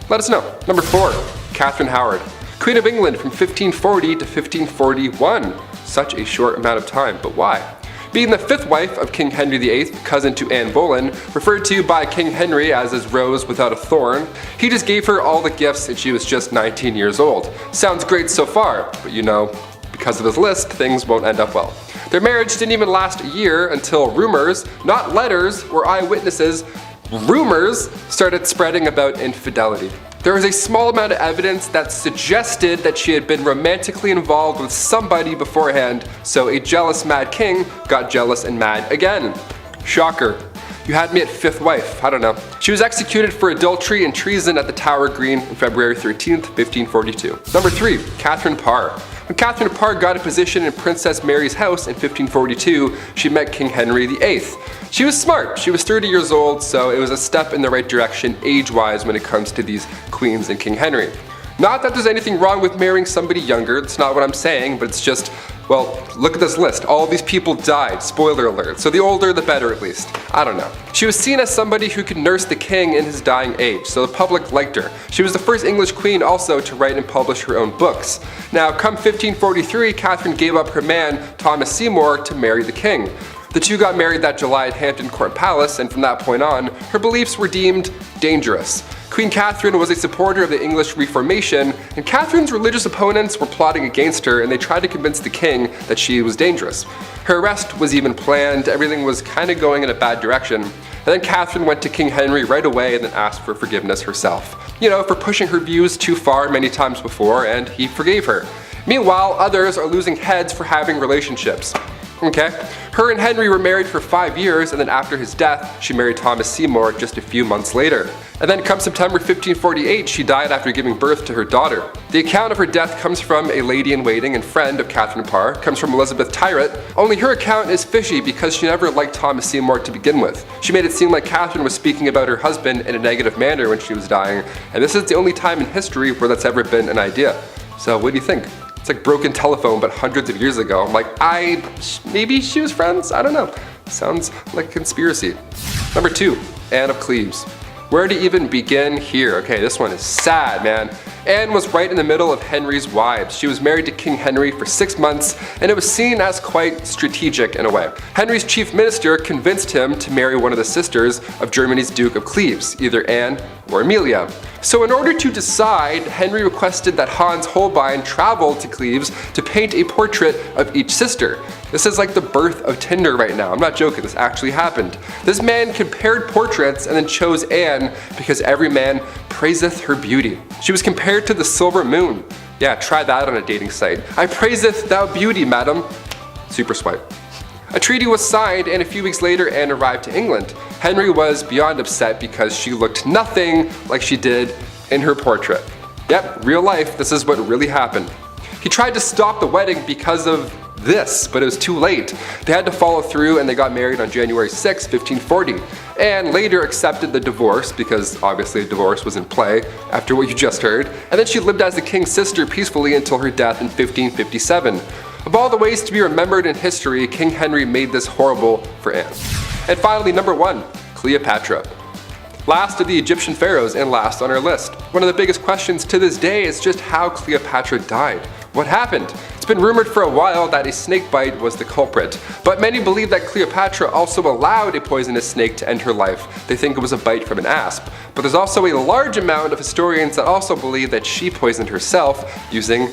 Let us know. Number 4. Catherine Howard. Queen of England from 1540 to 1541. Such a short amount of time, but why? Being the 5th wife of King Henry VIII, cousin to Anne Boleyn, referred to by King Henry as his rose without a thorn, he just gave her all the gifts and she was just 19 years old. Sounds great so far, but you know, because of his list, things won't end up well. Their marriage didn't even last a year until rumors, not letters or eyewitnesses, rumors started spreading about infidelity. There was a small amount of evidence that suggested that she had been romantically involved with somebody beforehand, so a jealous mad king got jealous and mad again. Shocker. You had me at 5th wife, I don't know. She was executed for adultery and treason at the Tower Green on February 13th, 1542. Number 3. Catherine Parr. When Catherine Parr got a position in Princess Mary's house in 1542, she met King Henry VIII. She was smart, she was 30 years old, so it was a step in the right direction age-wise when it comes to these queens and King Henry. Not that there's anything wrong with marrying somebody younger, that's not what I'm saying, but it's just, well, look at this list. All these people died, spoiler alert, so the older the better at least. I don't know. She was seen as somebody who could nurse the king in his dying age, so the public liked her. She was the first English queen also to write and publish her own books. Now, come 1543, Catherine gave up her man, Thomas Seymour, to marry the king. The two got married that July at Hampton Court Palace, and from that point on, her beliefs were deemed dangerous. Queen Catherine was a supporter of the English Reformation, and Catherine's religious opponents were plotting against her, and they tried to convince the king that she was dangerous. Her arrest was even planned, everything was kind of going in a bad direction. And then Catherine went to King Henry right away and then asked for forgiveness herself. You know, for pushing her views too far many times before, and he forgave her. Meanwhile, others are losing heads for having relationships. Okay? Her and Henry were married for 5 years, and then after his death, she married Thomas Seymour just a few months later. And then come September 1548, she died after giving birth to her daughter. The account of her death comes from a lady-in-waiting and friend of Catherine Parr, comes from Elizabeth Tyrrett, only her account is fishy because she never liked Thomas Seymour to begin with. She made it seem like Catherine was speaking about her husband in a negative manner when she was dying, and this is the only time in history where that's ever been an idea. So what do you think? It's like broken telephone, but hundreds of years ago. I'm like, maybe she was friends? I don't know. Sounds like a conspiracy. Number 2, Anne of Cleves. Where to even begin here? Okay, this one is sad, man. Anne was right in the middle of Henry's wives. She was married to King Henry for 6 months, and it was seen as quite strategic in a way. Henry's chief minister convinced him to marry one of the sisters of Germany's Duke of Cleves, either Anne or Amelia. So in order to decide, Henry requested that Hans Holbein travel to Cleves to paint a portrait of each sister. This is like the birth of Tinder right now. I'm not joking, this actually happened. This man compared portraits and then chose Anne because every man praiseth her beauty. She was compared to the silver moon. Yeah, try that on a dating site. I praiseth thou beauty, madam. Super swipe. A treaty was signed, and a few weeks later Anne arrived to England. Henry was beyond upset because she looked nothing like she did in her portrait. Yep, real life, this is what really happened. He tried to stop the wedding because of this, but it was too late. They had to follow through, and they got married on January 6, 1540. Anne later accepted the divorce, because obviously a divorce was in play after what you just heard, and then she lived as the king's sister peacefully until her death in 1557. Of all the ways to be remembered in history, King Henry made this horrible for Anne. And finally, number 1, Cleopatra. Last of the Egyptian pharaohs and last on our list. One of the biggest questions to this day is just how Cleopatra died. What happened? It's been rumored for a while that a snake bite was the culprit, but many believe that Cleopatra also allowed a poisonous snake to end her life. They think it was a bite from an asp. But there's also a large amount of historians that also believe that she poisoned herself using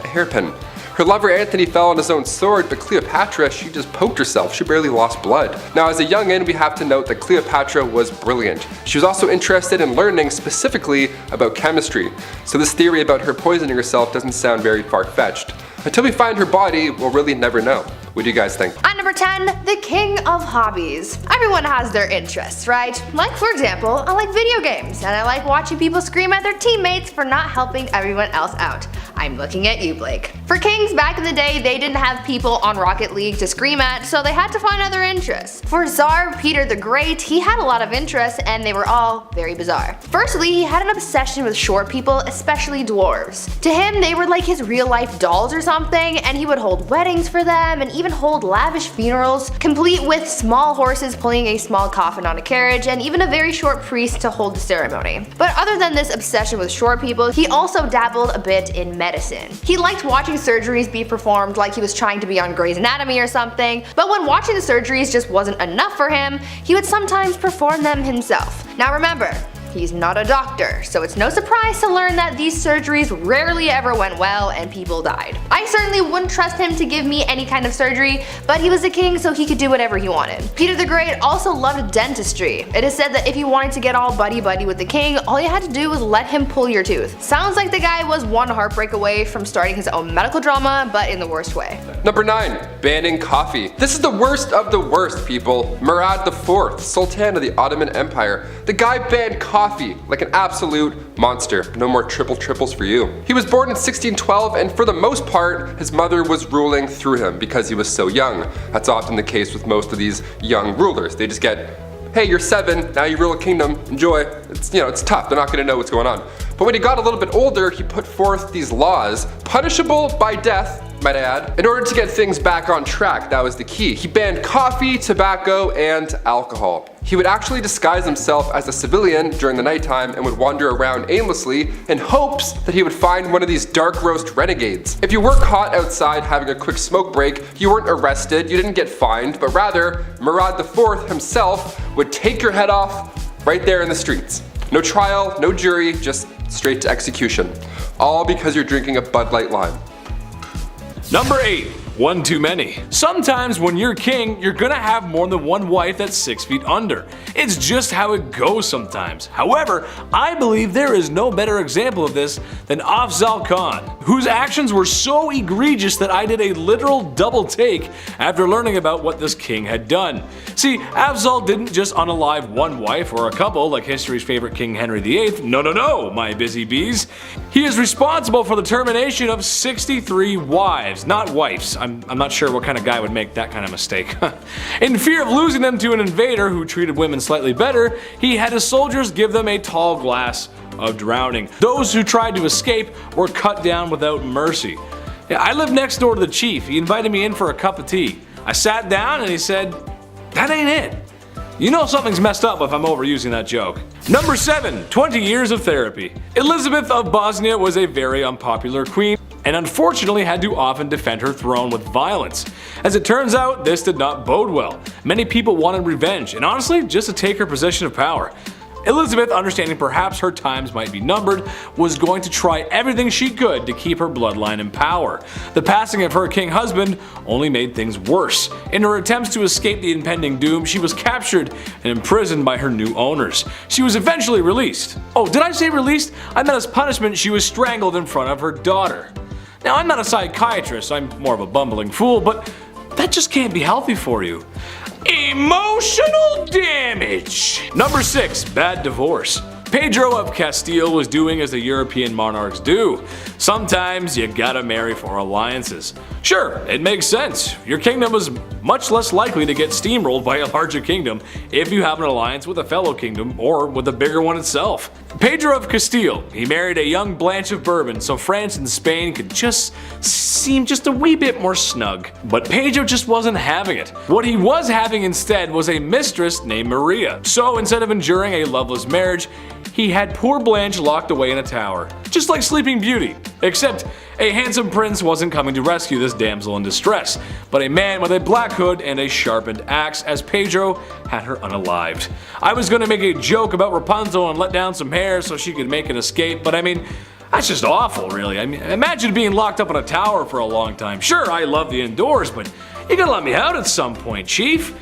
a hairpin. Her lover Antony fell on his own sword, but Cleopatra, she just poked herself. She barely lost blood. Now, as a youngin', we have to note that Cleopatra was brilliant. She was also interested in learning specifically about chemistry. So this theory about her poisoning herself doesn't sound very far-fetched. Until we find her body, we'll really never know. What do you guys think? At number 10, the king of hobbies. Everyone has their interests, right? Like, for example, I like video games, and I like watching people scream at their teammates for not helping everyone else out. I'm looking at you, Blake. For kings back in the day, they didn't have people on Rocket League to scream at, so they had to find other interests. For Tsar Peter the Great, he had a lot of interests, and they were all very bizarre. Firstly, he had an obsession with short people, especially dwarves. To him, they were like his real-life dolls or something, and he would hold weddings for them, and even hold lavish funerals, complete with small horses pulling a small coffin on a carriage, and even a very short priest to hold the ceremony. But other than this obsession with short people, he also dabbled a bit in medicine. He liked watching surgeries be performed like he was trying to be on Grey's Anatomy or something, but when watching the surgeries just wasn't enough for him, he would sometimes perform them himself. Now remember, he's not a doctor, so it's no surprise to learn that these surgeries rarely ever went well and people died. I certainly wouldn't trust him to give me any kind of surgery, but he was a king so he could do whatever he wanted. Peter the Great also loved dentistry. It is said that if you wanted to get all buddy-buddy with the king, all you had to do was let him pull your tooth. Sounds like the guy was one heartbreak away from starting his own medical drama, but in the worst way. Number 9, banning coffee. This is the worst of the worst, people. Murad IV, Sultan of the Ottoman Empire. The guy banned coffee coffee like an absolute monster. No more triples for you. He was born in 1612, and for the most part, his mother was ruling through him because he was so young. That's often the case with most of these young rulers. They just get, hey, you're 7, now you rule a kingdom, enjoy. It's tough, they're not gonna know what's going on. But when he got a little bit older, he put forth these laws, punishable by death, might I add, in order to get things back on track. That was the key. He banned coffee, tobacco, and alcohol. He would actually disguise himself as a civilian during the nighttime and would wander around aimlessly in hopes that he would find one of these dark roast renegades. If you were caught outside having a quick smoke break, you weren't arrested, you didn't get fined, but rather, Murad IV himself would take your head off right there in the streets. No trial, no jury, just straight to execution. All because you're drinking a Bud Light Lime. Number 8. One too many. Sometimes when you're king, you're gonna have more than one wife that's 6 feet under. It's just how it goes sometimes. However, I believe there is no better example of this than Afzal Khan, whose actions were so egregious that I did a literal double take after learning about what this king had done. See, Afzal didn't just unalive one wife or a couple like history's favorite King Henry VIII. No, my busy bees. He is responsible for the termination of 63 wives, not wives. I'm not sure what kind of guy would make that kind of mistake. In fear of losing them to an invader who treated women slightly better, he had his soldiers give them a tall glass of drowning. Those who tried to escape were cut down without mercy. I lived next door to the chief. He invited me in for a cup of tea. I sat down and he said, "That ain't it." You know something's messed up if I'm overusing that joke. Number 7. 20 years of therapy. Elizabeth of Bosnia was a very unpopular queen and unfortunately had to often defend her throne with violence. As it turns out, this did not bode well. Many people wanted revenge and honestly just to take her position of power. Elizabeth, understanding perhaps her times might be numbered, was going to try everything she could to keep her bloodline in power. The passing of her king husband only made things worse. In her attempts to escape the impending doom, she was captured and imprisoned by her new owners. She was eventually released. Oh, did I say released? I meant as punishment she was strangled in front of her daughter. Now, I'm not a psychiatrist, I'm more of a bumbling fool, but that just can't be healthy for you. Emotional damage. Number 6. Bad divorce. Pedro of Castile was doing as the European monarchs do. Sometimes you gotta marry for alliances. Sure, it makes sense. Your kingdom is much less likely to get steamrolled by a larger kingdom if you have an alliance with a fellow kingdom or with a bigger one itself. Pedro of Castile, he married a young Blanche of Bourbon so France and Spain could just seem just a wee bit more snug. But Pedro just wasn't having it. What he was having instead was a mistress named Maria. So instead of enduring a loveless marriage, he had poor Blanche locked away in a tower, just like Sleeping Beauty. Except a handsome prince wasn't coming to rescue this damsel in distress, but a man with a black hood and a sharpened axe, as Pedro had her unalived. I was gonna make a joke about Rapunzel and let down some hair so she could make an escape, but I mean, that's just awful, really. I mean, imagine being locked up in a tower for a long time. Sure, I love the indoors, but you gotta let me out at some point, Chief.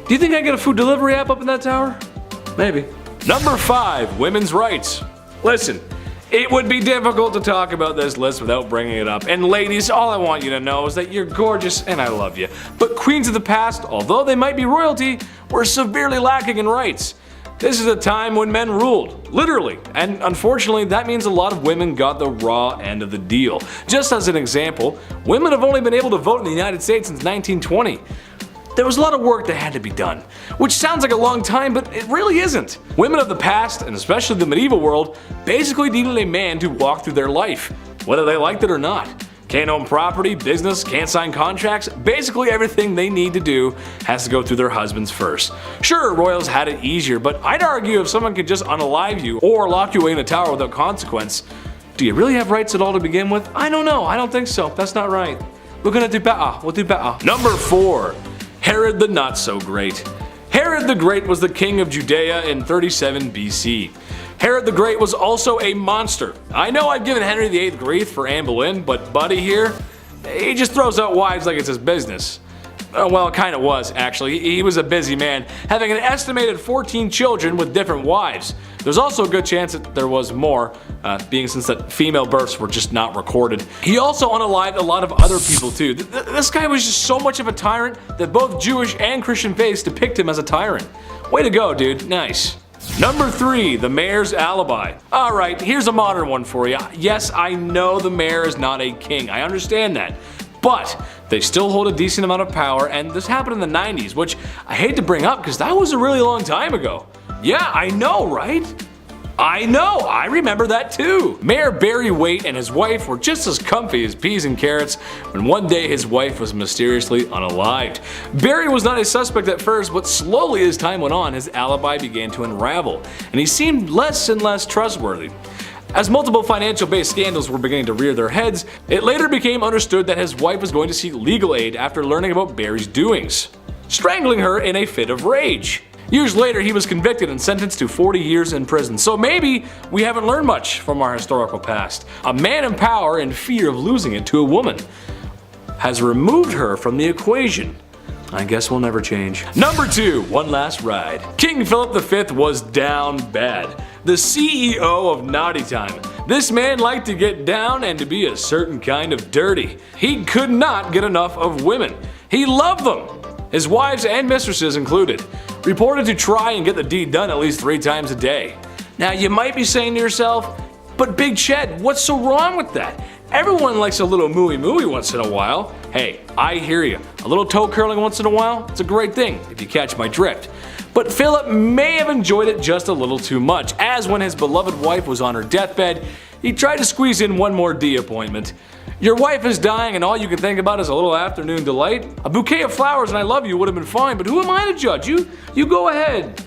Do you think I get a food delivery app up in that tower? Maybe. Number 5. Women's rights. Listen, it would be difficult to talk about this list without bringing it up. And ladies, all I want you to know is that you're gorgeous and I love you. But queens of the past, although they might be royalty, were severely lacking in rights. This is a time when men ruled, literally, and unfortunately that means a lot of women got the raw end of the deal. Just as an example, women have only been able to vote in the United States since 1920. There was a lot of work that had to be done, which sounds like a long time, but it really isn't. Women of the past, and especially the medieval world, basically needed a man to walk through their life, whether they liked it or not. Can't own property, business, can't sign contracts, basically everything they need to do has to go through their husbands first. Sure, royals had it easier, but I'd argue if someone could just unalive you or lock you away in a tower without consequence, do you really have rights at all to begin with? I don't know, I don't think so, that's not right. We're gonna do better, we'll do better. Number 4. Herod the Not So Great. Herod the Great was the king of Judea in 37 BC. Herod the Great was also a monster. I know I've given Henry VIII grief for Anne Boleyn, but Buddy here, he just throws out wives like it's his business. Well, it kinda was, actually. He was a busy man, having an estimated 14 children with different wives. There's also a good chance that there was more, being since that female births were just not recorded. He also unalived a lot of other people too. This guy was just so much of a tyrant that both Jewish and Christian faiths depict him as a tyrant. Way to go, dude. Nice. Number 3, the mayor's alibi. Alright, here's a modern one for you. Yes, I know the mayor is not a king, I understand that. But they still hold a decent amount of power, and this happened in the 90s, which I hate to bring up because that was a really long time ago. Yeah, I know, right? I know, I remember that too. Mayor Barry Waite and his wife were just as comfy as peas and carrots when one day his wife was mysteriously unalived. Barry was not a suspect at first, but slowly as time went on, his alibi began to unravel, and he seemed less and less trustworthy. As multiple financial-based scandals were beginning to rear their heads, it later became understood that his wife was going to seek legal aid after learning about Barry's doings, strangling her in a fit of rage. Years later, he was convicted and sentenced to 40 years in prison. So maybe we haven't learned much from our historical past. A man in power, in fear of losing it to a woman, has removed her from the equation. I guess we'll never change. Number 2, one last ride. King Philip V was down bad. The CEO of Naughty Time. This man liked to get down and to be a certain kind of dirty. He could not get enough of women. He loved them, his wives and mistresses included. Reported to try and get the deed done at least 3 times a day. Now you might be saying to yourself, but Big Ched, what's so wrong with that? Everyone likes a little mooey once in a while. Hey, I hear you. A little toe curling once in a while, it's a great thing, if you catch my drift. But Philip may have enjoyed it just a little too much, as when his beloved wife was on her deathbed, he tried to squeeze in one more D appointment. Your wife is dying and all you can think about is a little afternoon delight? A bouquet of flowers and I love you would have been fine, but who am I to judge? You go ahead.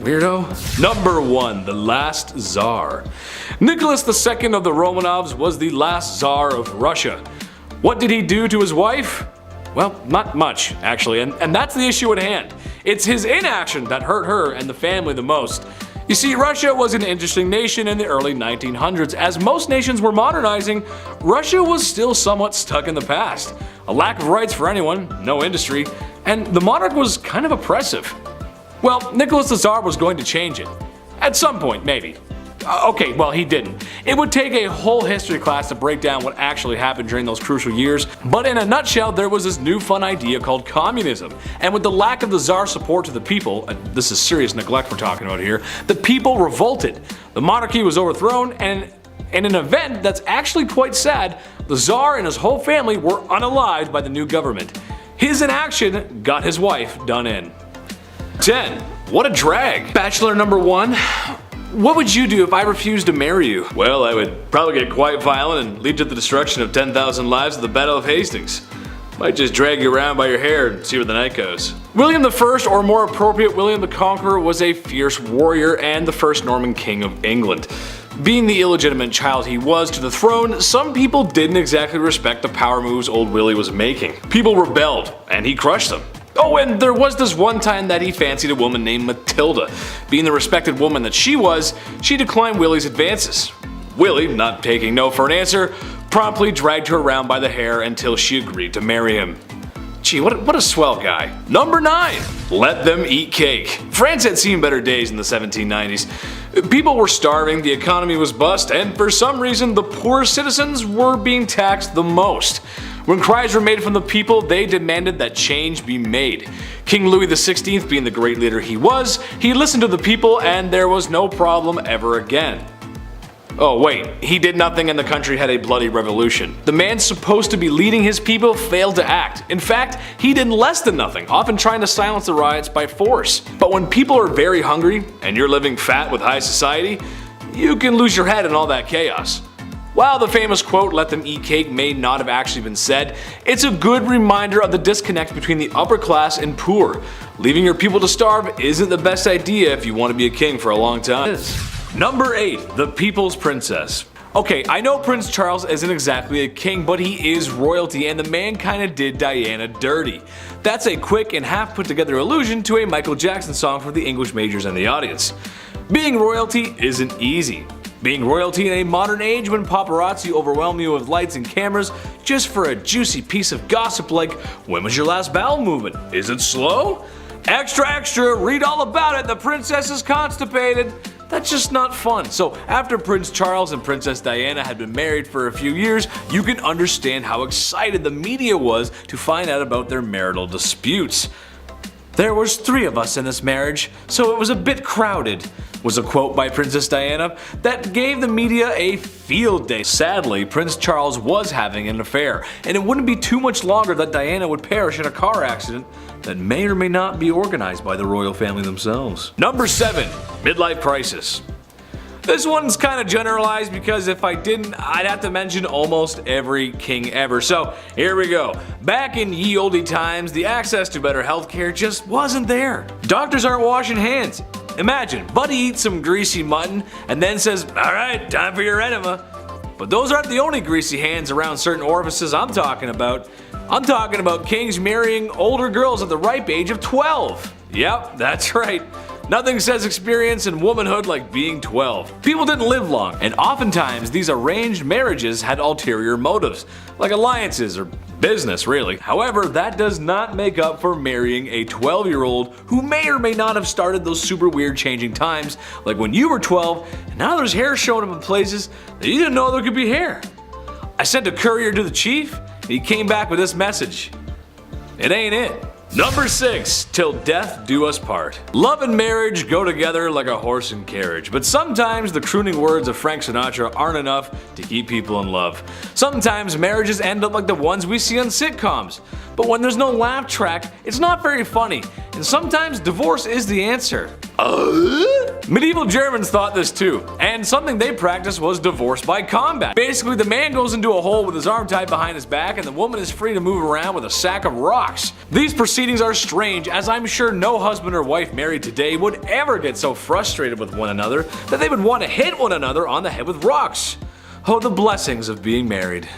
Weirdo. Number 1, the last Tsar. Nicholas II of the Romanovs was the last Tsar of Russia. What did he do to his wife? Well, not much, actually, and that's the issue at hand. It's his inaction that hurt her and the family the most. You see, Russia was an interesting nation in the early 1900s. As most nations were modernizing, Russia was still somewhat stuck in the past. A lack of rights for anyone, no industry, and the monarch was kind of oppressive. Well, Nicholas the Tsar was going to change it. At some point, maybe. Okay, well, he didn't. It would take a whole history class to break down what actually happened during those crucial years, but in a nutshell, there was this new fun idea called communism. And with the lack of the Tsar's support to the people, this is serious neglect we're talking about here, the people revolted. The monarchy was overthrown, and in an event that's actually quite sad, the Tsar and his whole family were unalived by the new government. His inaction got his wife done in. 10. What a drag. Bachelor number 1. What would you do if I refused to marry you? Well, I would probably get quite violent and lead to the destruction of 10,000 lives at the Battle of Hastings. Might just drag you around by your hair and see where the night goes. William I, or more appropriate, William the Conqueror, was a fierce warrior and the first Norman king of England. Being the illegitimate child he was to the throne, some people didn't exactly respect the power moves old Willie was making. People rebelled, and he crushed them. Oh, and there was this one time that he fancied a woman named Matilda. Being the respected woman that she was, she declined Willie's advances. Willie, not taking no for an answer, promptly dragged her around by the hair until she agreed to marry him. Gee, what a swell guy. Number 9. Let them eat cake. France had seen better days in the 1790s. People were starving, the economy was bust, and for some reason the poor citizens were being taxed the most. When cries were made from the people, they demanded that change be made. King Louis XVI, being the great leader he was, he listened to the people and there was no problem ever again. Oh wait, he did nothing and the country had a bloody revolution. The man supposed to be leading his people failed to act. In fact, he did less than nothing, often trying to silence the riots by force. But when people are very hungry and you're living fat with high society, you can lose your head in all that chaos. While the famous quote, "let them eat cake," may not have actually been said, it's a good reminder of the disconnect between the upper class and poor. Leaving your people to starve isn't the best idea if you want to be a king for a long time. Number 8. The People's Princess. Okay, I know Prince Charles isn't exactly a king, but he is royalty, and the man kinda did Diana dirty. That's a quick and half put together allusion to a Michael Jackson song for the English majors and the audience. Being royalty isn't easy. Being royalty in a modern age when paparazzi overwhelm you with lights and cameras just for a juicy piece of gossip like, when was your last bowel movement? Is it slow? Extra extra, read all about it, the princess is constipated. That's just not fun. So after Prince Charles and Princess Diana had been married for a few years, you can understand how excited the media was to find out about their marital disputes. "There was 3 of us in this marriage, so it was a bit crowded," was a quote by Princess Diana that gave the media a field day. Sadly, Prince Charles was having an affair, and it wouldn't be too much longer that Diana would perish in a car accident that may or may not be organized by the royal family themselves. Number 7. Midlife crisis. This one's kind of generalized because if I didn't, I'd have to mention almost every king ever. So here we go. Back in ye olde times, the access to better healthcare just wasn't there. Doctors aren't washing hands. Imagine, Buddy eats some greasy mutton and then says, "Alright, time for your enema." But those aren't the only greasy hands around certain orifices I'm talking about. I'm talking about kings marrying older girls at the ripe age of 12. Yep, that's right. Nothing says experience and womanhood like being 12. People didn't live long, and oftentimes these arranged marriages had ulterior motives, like alliances or business really. However, that does not make up for marrying a 12-year-old who may or may not have started those super weird changing times, like when you were 12 and now there's hair showing up in places that you didn't know there could be hair. I sent a courier to the chief and he came back with this message: "It ain't it." Number 6. Till death do us part. Love and marriage go together like a horse and carriage, but sometimes the crooning words of Frank Sinatra aren't enough to keep people in love. Sometimes marriages end up like the ones we see on sitcoms, but when there's no laugh track, it's not very funny, and sometimes divorce is the answer. Medieval Germans thought this too, and something they practiced was divorce by combat. Basically, the man goes into a hole with his arm tied behind his back, and the woman is free to move around with a sack of rocks. These proceedings are strange, as I'm sure no husband or wife married today would ever get so frustrated with one another that they would want to hit one another on the head with rocks. Oh, the blessings of being married.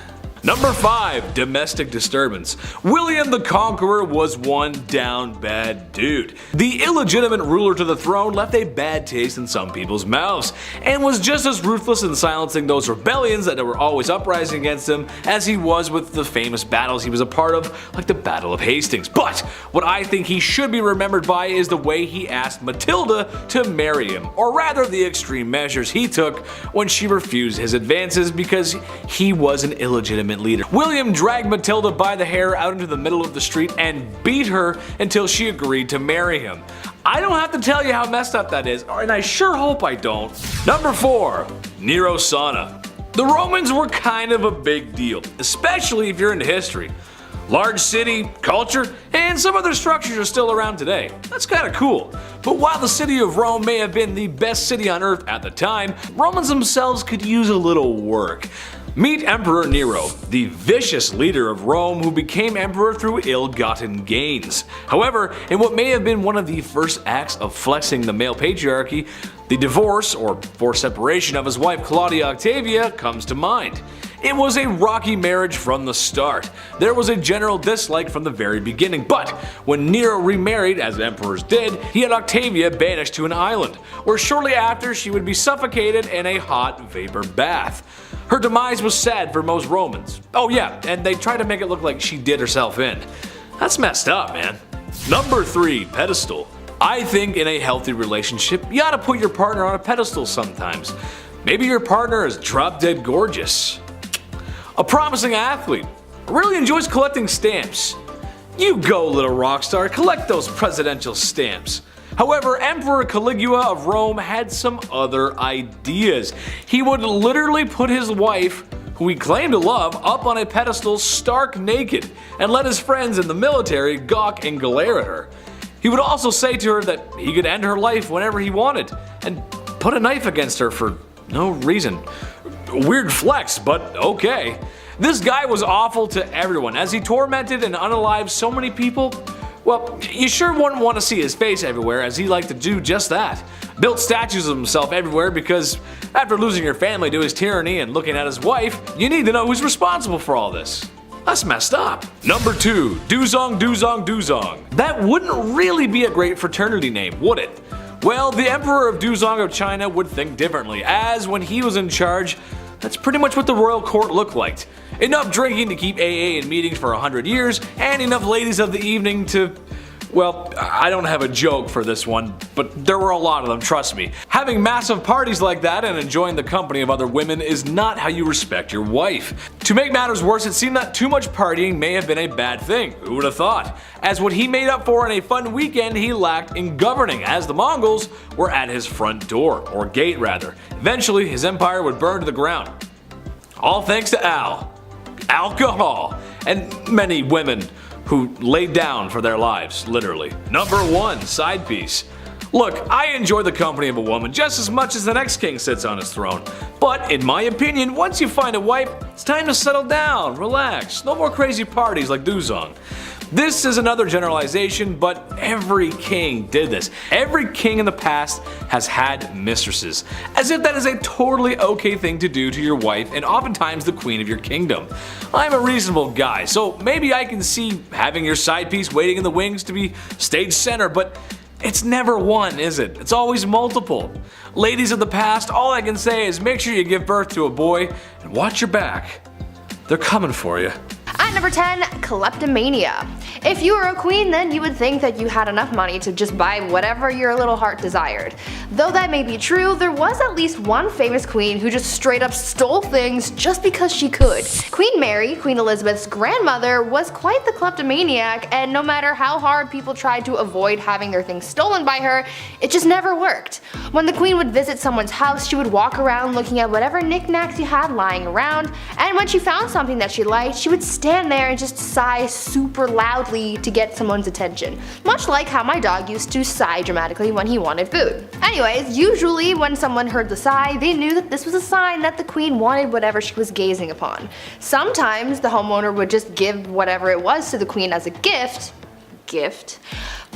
Number 5. Domestic disturbance. William the Conqueror was one down bad dude. The illegitimate ruler to the throne left a bad taste in some people's mouths, and was just as ruthless in silencing those rebellions that were always uprising against him as he was with the famous battles he was a part of, like the Battle of Hastings. But what I think he should be remembered by is the way he asked Matilda to marry him, or rather the extreme measures he took when she refused his advances because he was an illegitimate leader. William dragged Matilda by the hair out into the middle of the street and beat her until she agreed to marry him. I don't have to tell you how messed up that is, and I sure hope I don't. Number 4. Nero Sauna. The Romans were kind of a big deal, especially if you're into history. Large city, culture, and some other structures are still around today. That's kinda cool. But while the city of Rome may have been the best city on earth at the time, Romans themselves could use a little work. Meet Emperor Nero, the vicious leader of Rome who became emperor through ill-gotten gains. However, in what may have been one of the first acts of flexing the male patriarchy, the divorce or forced separation of his wife Claudia Octavia comes to mind. It was a rocky marriage from the start. There was a general dislike from the very beginning, but when Nero remarried, as emperors did, he had Octavia banished to an island, where shortly after she would be suffocated in a hot vapor bath. Her demise was sad for most Romans. Oh yeah, and they tried to make it look like she did herself in. That's messed up, man. Number 3. Pedestal. I think in a healthy relationship, you ought to put your partner on a pedestal sometimes. Maybe your partner is drop dead gorgeous, a promising athlete, really enjoys collecting stamps. You go, little rock star, collect those presidential stamps. However, Emperor Caligula of Rome had some other ideas. He would literally put his wife, who he claimed to love, up on a pedestal stark naked and let his friends in the military gawk and glare at her. He would also say to her that he could end her life whenever he wanted and put a knife against her for no reason. Weird flex, but okay. This guy was awful to everyone as he tormented and unalived so many people. Well, you sure wouldn't want to see his face everywhere, as he liked to do just that. Built statues of himself everywhere because after losing your family to his tyranny and looking at his wife, you need to know who's responsible for all this. That's messed up. Number 2. Duzong Duzong Duzong. That wouldn't really be a great fraternity name, would it? Well, the Emperor of Duzong of China would think differently, as when he was in charge, that's pretty much what the royal court looked like. Enough drinking to keep AA in meetings for 100 years, and enough ladies of the evening to, Well, I don't have a joke for this one, but there were a lot of them, trust me. Having massive parties like that and enjoying the company of other women is not how you respect your wife. To make matters worse, it seemed that too much partying may have been a bad thing. Who would have thought? As what he made up for in a fun weekend, he lacked in governing, as the Mongols were at his front door, or gate rather. Eventually, his empire would burn to the ground. All thanks to alcohol, and many women who laid down for their lives, literally. Number 1, side piece. Look, I enjoy the company of a woman just as much as the next king sits on his throne. But in my opinion, once you find a wife, it's time to settle down, relax, no more crazy parties like Duzong. This is another generalization, but every king did this. Every king in the past has had mistresses, as if that is a totally okay thing to do to your wife and oftentimes the queen of your kingdom. I'm a reasonable guy, so maybe I can see having your side piece waiting in the wings to be stage center, but it's never one, is it? It's always multiple. Ladies of the past, all I can say is make sure you give birth to a boy and watch your back. They're coming for you. At number 10, kleptomania. If you were a queen, then you would think that you had enough money to just buy whatever your little heart desired. Though that may be true, there was at least one famous queen who just straight up stole things just because she could. Queen Mary, Queen Elizabeth's grandmother, was quite the kleptomaniac, and no matter how hard people tried to avoid having their things stolen by her, it just never worked. When the queen would visit someone's house, she would walk around looking at whatever knickknacks you had lying around, and when she found something that she liked, she would stand there and just sigh super loudly to get someone's attention. Much like how my dog used to sigh dramatically when he wanted food. Anyways, usually when someone heard the sigh, they knew that this was a sign that the queen wanted whatever she was gazing upon. Sometimes the homeowner would just give whatever it was to the queen as a gift.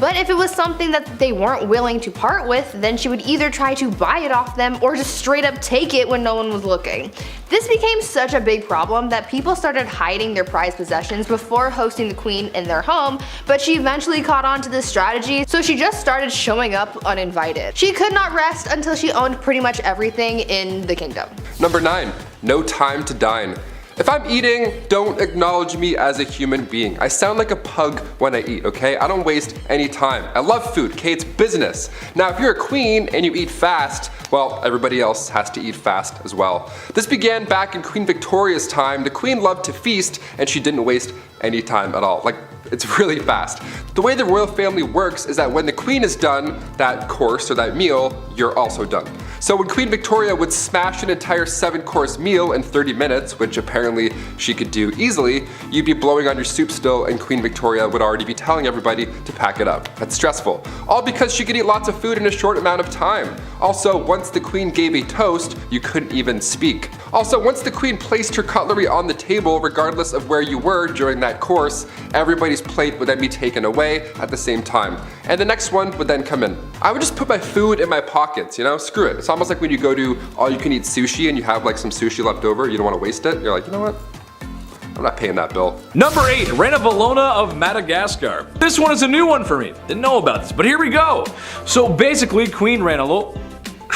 But if it was something that they weren't willing to part with, then she would either try to buy it off them or just straight up take it when no one was looking. This became such a big problem that people started hiding their prized possessions before hosting the queen in their home, but she eventually caught on to this strategy, so she just started showing up uninvited. She could not rest until she owned pretty much everything in the kingdom. Number 9, no time to dine. If I'm eating, don't acknowledge me as a human being. I sound like a pug when I eat, okay? I don't waste any time. I love food, okay? It's business. Now, if you're a queen and you eat fast, well, everybody else has to eat fast as well. This began back in Queen Victoria's time. The queen loved to feast and she didn't waste any time at all. Like, it's really fast. The way the royal family works is that when the queen is done that course or that meal, you're also done. So when Queen Victoria would smash an entire 7-course meal in 30 minutes, which apparently she could do easily, you'd be blowing on your soup still and Queen Victoria would already be telling everybody to pack it up. That's stressful. All because she could eat lots of food in a short amount of time. Also, once the queen gave a toast, you couldn't even speak. Also, once the queen placed her cutlery on the table, regardless of where you were during that course, everybody's plate would then be taken away at the same time. And the next one would then come in. I would just put my food in my pockets, you know, screw it. It's almost like when you go to all-you-can-eat sushi and you have like some sushi left over, you don't want to waste it. You're like, you know what? I'm not paying that bill. Number 8, Reina Valona of Madagascar. This one is a new one for me. Didn't know about this, but here we go. So basically, Queen Reina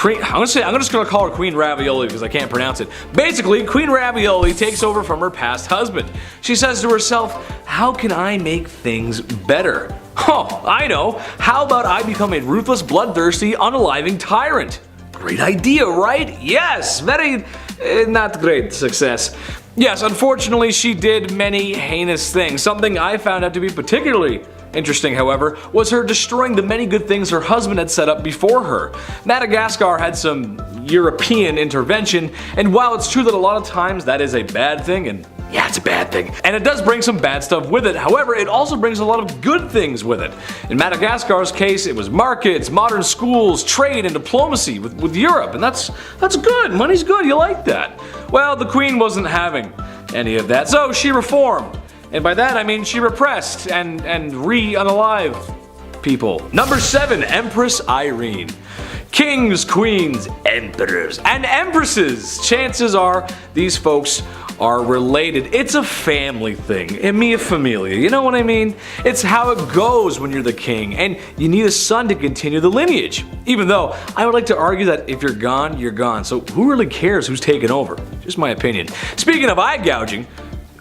I'm just gonna call her Queen Ravioli because I can't pronounce it. Basically, Queen Ravioli takes over from her past husband. She says to herself, how can I make things better? Oh, I know. How about I become a ruthless, bloodthirsty, unaliving tyrant? Great idea, right? Yes, very not great success. Yes, unfortunately she did many heinous things. Something I found out to be particularly interesting, however, was her destroying the many good things her husband had set up before her. Madagascar had some European intervention, and while it's true that a lot of times that is a bad thing, and yeah, it's a bad thing, and it does bring some bad stuff with it, however, it also brings a lot of good things with it. In Madagascar's case, it was markets, modern schools, trade, and diplomacy with Europe, and that's good, money's good, you like that. Well, the queen wasn't having any of that, so she reformed. And by that I mean she repressed and unalived people. Number 7, Empress Irene. Kings, queens, emperors, and empresses. Chances are these folks are related. It's a family thing. Mia familia, you know what I mean? It's how it goes when you're the king, and you need a son to continue the lineage. Even though I would like to argue that if you're gone, you're gone. So who really cares who's taken over? Just my opinion. Speaking of eye gouging,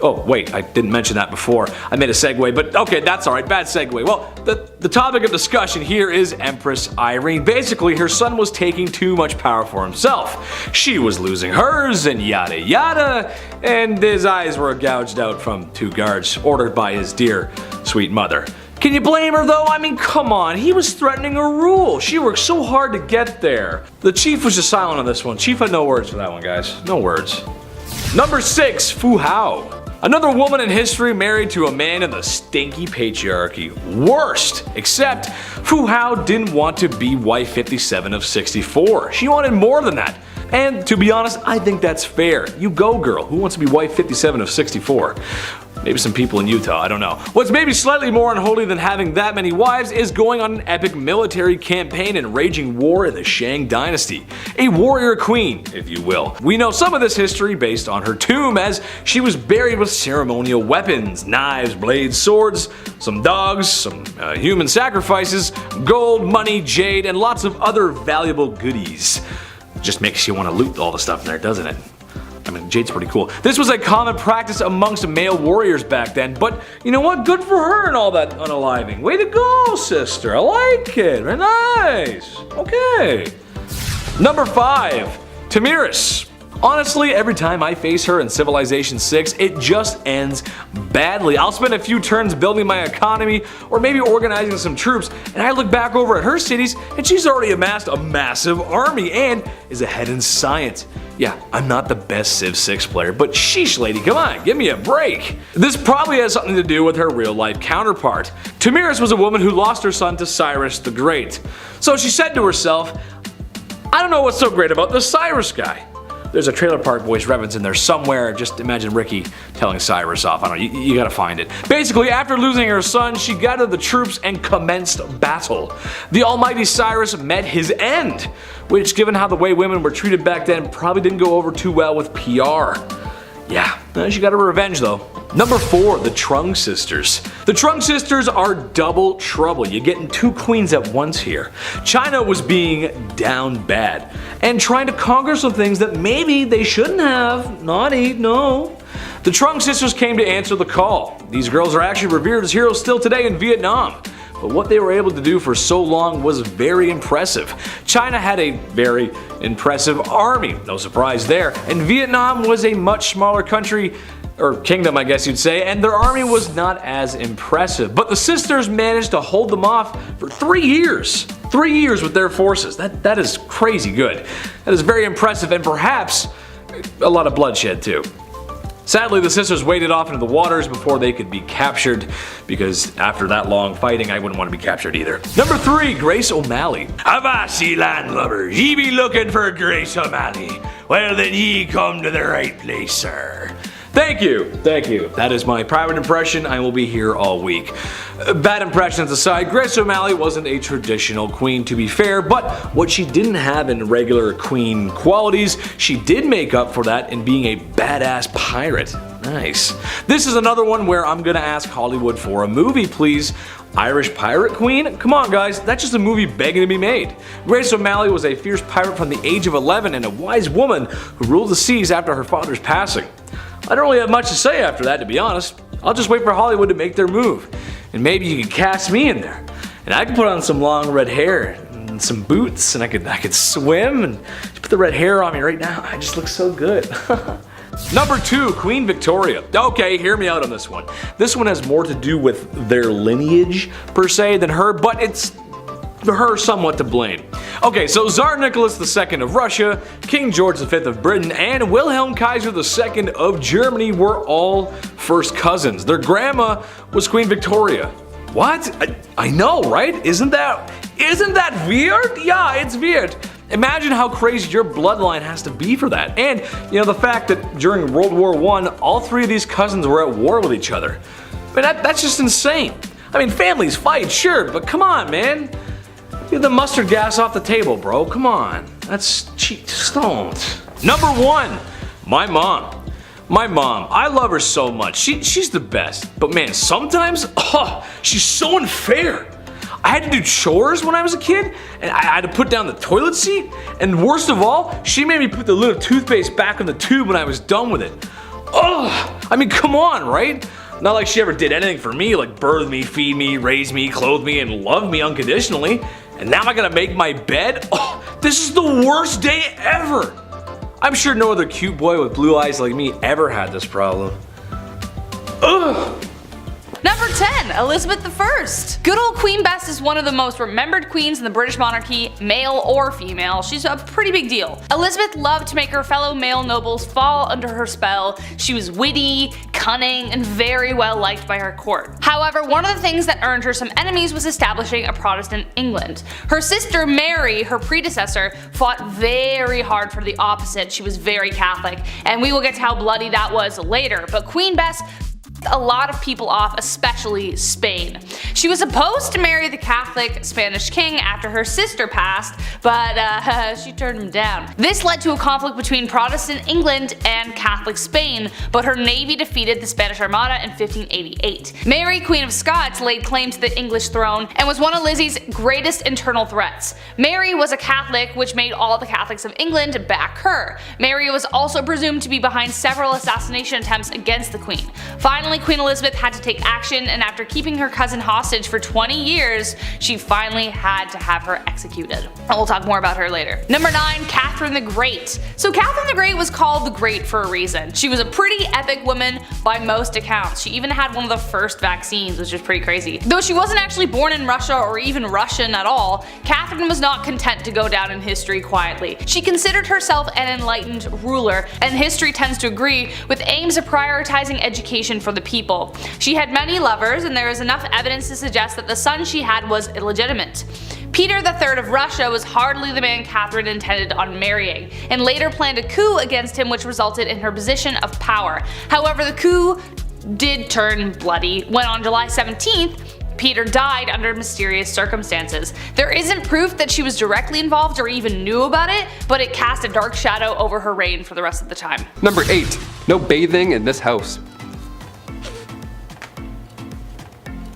Oh, wait, I didn't mention that before. I made a segue, but okay, that's alright, bad segue. Well, the topic of discussion here is Empress Irene. Basically, her son was taking too much power for himself. She was losing hers, and yada yada, and his eyes were gouged out from 2 guards ordered by his dear, sweet mother. Can you blame her though? I mean, come on, he was threatening her rule. She worked so hard to get there. The chief was just silent on this one. Chief had no words for that one, guys. No words. Number 6, Fu Hao. Another woman in history married to a man in the stinky patriarchy. Worst! Except Fu Hao didn't want to be wife 57 of 64. She wanted more than that. And to be honest, I think that's fair. You go, girl. Who wants to be wife 57 of 64? Maybe some people in Utah, I don't know. What's maybe slightly more unholy than having that many wives is going on an epic military campaign and raging war in the Shang dynasty. A warrior queen, if you will. We know some of this history based on her tomb, as she was buried with ceremonial weapons, knives, blades, swords, some dogs, some human sacrifices, gold, money, jade, and lots of other valuable goodies. Just makes you want to loot all the stuff in there, doesn't it? I mean, jade's pretty cool. This was a common practice amongst male warriors back then, but you know what? Good for her and all that unaliving. Way to go, sister. I like it. Very nice. Okay. Number 5, Tamiris. Honestly, every time I face her in Civilization 6, it just ends badly. I'll spend a few turns building my economy or maybe organizing some troops, and I look back over at her cities and she's already amassed a massive army and is ahead in science. Yeah, I'm not the best Civ 6 player, but sheesh lady, come on, give me a break. This probably has something to do with her real life counterpart. Tamiris was a woman who lost her son to Cyrus the Great. So she said to herself, I don't know what's so great about this Cyrus guy. There's a Trailer Park Boys reference in there somewhere. Just imagine Ricky telling Cyrus off. I don't know, you gotta find it. Basically, after losing her son, she gathered the troops and commenced battle. The almighty Cyrus met his end, which, given how the way women were treated back then, probably didn't go over too well with PR. Yeah, she got her revenge though. Number 4, the Trung sisters. The Trung sisters are double trouble. You're getting 2 queens at once here. China was being down bad and trying to conquer some things that maybe they shouldn't have. Naughty, no. The Trung sisters came to answer the call. These girls are actually revered as heroes still today in Vietnam. But what they were able to do for so long was very impressive. China had a very impressive army, no surprise there, and Vietnam was a much smaller country, or kingdom I guess you'd say, and their army was not as impressive. But the sisters managed to hold them off for 3 years. 3 years with their forces. That is crazy good. That is very impressive, and perhaps a lot of bloodshed too. Sadly, the sisters waded off into the waters before they could be captured, because after that long fighting, I wouldn't want to be captured either. Number 3, Grace O'Malley. Avassi landlubbers, ye be looking for Grace O'Malley. Well then ye come to the right place, sir. Thank you, thank you. That is my private impression. I will be here all week. Bad impressions aside, Grace O'Malley wasn't a traditional queen, to be fair, but what she didn't have in regular queen qualities, she did make up for that in being a badass pirate. Nice. This is another one where I'm gonna ask Hollywood for a movie, please. Irish pirate queen? Come on guys, that's just a movie begging to be made. Grace O'Malley was a fierce pirate from the age of 11 and a wise woman who ruled the seas after her father's passing. I don't really have much to say after that, to be honest. I'll just wait for Hollywood to make their move. And maybe you can cast me in there. And I can put on some long red hair and some boots, and I could swim and just put the red hair on me right now. I just look so good. Number 2, Queen Victoria. Okay, hear me out on this one. This one has more to do with their lineage, per se, than her, but it's her somewhat to blame. Okay, so Tsar Nicholas II of Russia, King George V of Britain, and Wilhelm Kaiser II of Germany were all first cousins. Their grandma was Queen Victoria. What? I know, right? Isn't that weird? Yeah, it's weird. Imagine how crazy your bloodline has to be for that. And, you know, the fact that during World War I, all 3 of these cousins were at war with each other. I mean, that's just insane. I mean, families fight, sure, but come on, man. Get the mustard gas off the table, bro. Come on. That's cheap. Just don't. Number 1, my mom. My mom. I love her so much. She's the best. But man, sometimes, she's so unfair. I had to do chores when I was a kid, and I had to put down the toilet seat, and worst of all, she made me put the little toothpaste back in the tube when I was done with it. I mean, come on, right? Not like she ever did anything for me, like birth me, feed me, raise me, clothe me, and love me unconditionally. And now I gotta make my bed? Oh, this is the worst day ever! I'm sure no other cute boy with blue eyes like me ever had this problem. Ugh! Number 10, Elizabeth I. Good old Queen Bess is one of the most remembered queens in the British monarchy, male or female. She's a pretty big deal. Elizabeth loved to make her fellow male nobles fall under her spell. She was witty, cunning, and very well liked by her court. However, one of the things that earned her some enemies was establishing a Protestant England. Her sister Mary, her predecessor, fought very hard for the opposite. She was very Catholic, and we will get to how bloody that was later, but Queen Bess a lot of people off, especially Spain. She was supposed to marry the Catholic Spanish king after her sister passed, but she turned him down. This led to a conflict between Protestant England and Catholic Spain, but her navy defeated the Spanish Armada in 1588. Mary, Queen of Scots, laid claim to the English throne and was one of Lizzie's greatest internal threats. Mary was a Catholic, which made all the Catholics of England back her. Mary was also presumed to be behind several assassination attempts against the Queen. Finally, Queen Elizabeth had to take action, and after keeping her cousin hostage for 20 years, she finally had to have her executed. And we'll talk more about her later. Number 9, Catherine the Great. So Catherine the Great was called the Great for a reason. She was a pretty epic woman by most accounts. She even had one of the first vaccines, which is pretty crazy. Though she wasn't actually born in Russia or even Russian at all, Catherine was not content to go down in history quietly. She considered herself an enlightened ruler, and history tends to agree, with aims of prioritizing education for the people. She had many lovers, and there is enough evidence to suggest that the son she had was illegitimate. Peter III of Russia was hardly the man Catherine intended on marrying, and later planned a coup against him, which resulted in her position of power. However, the coup did turn bloody when on July 17th, Peter died under mysterious circumstances. There isn't proof that she was directly involved or even knew about it, but it cast a dark shadow over her reign for the rest of the time. Number 8. No bathing in this house.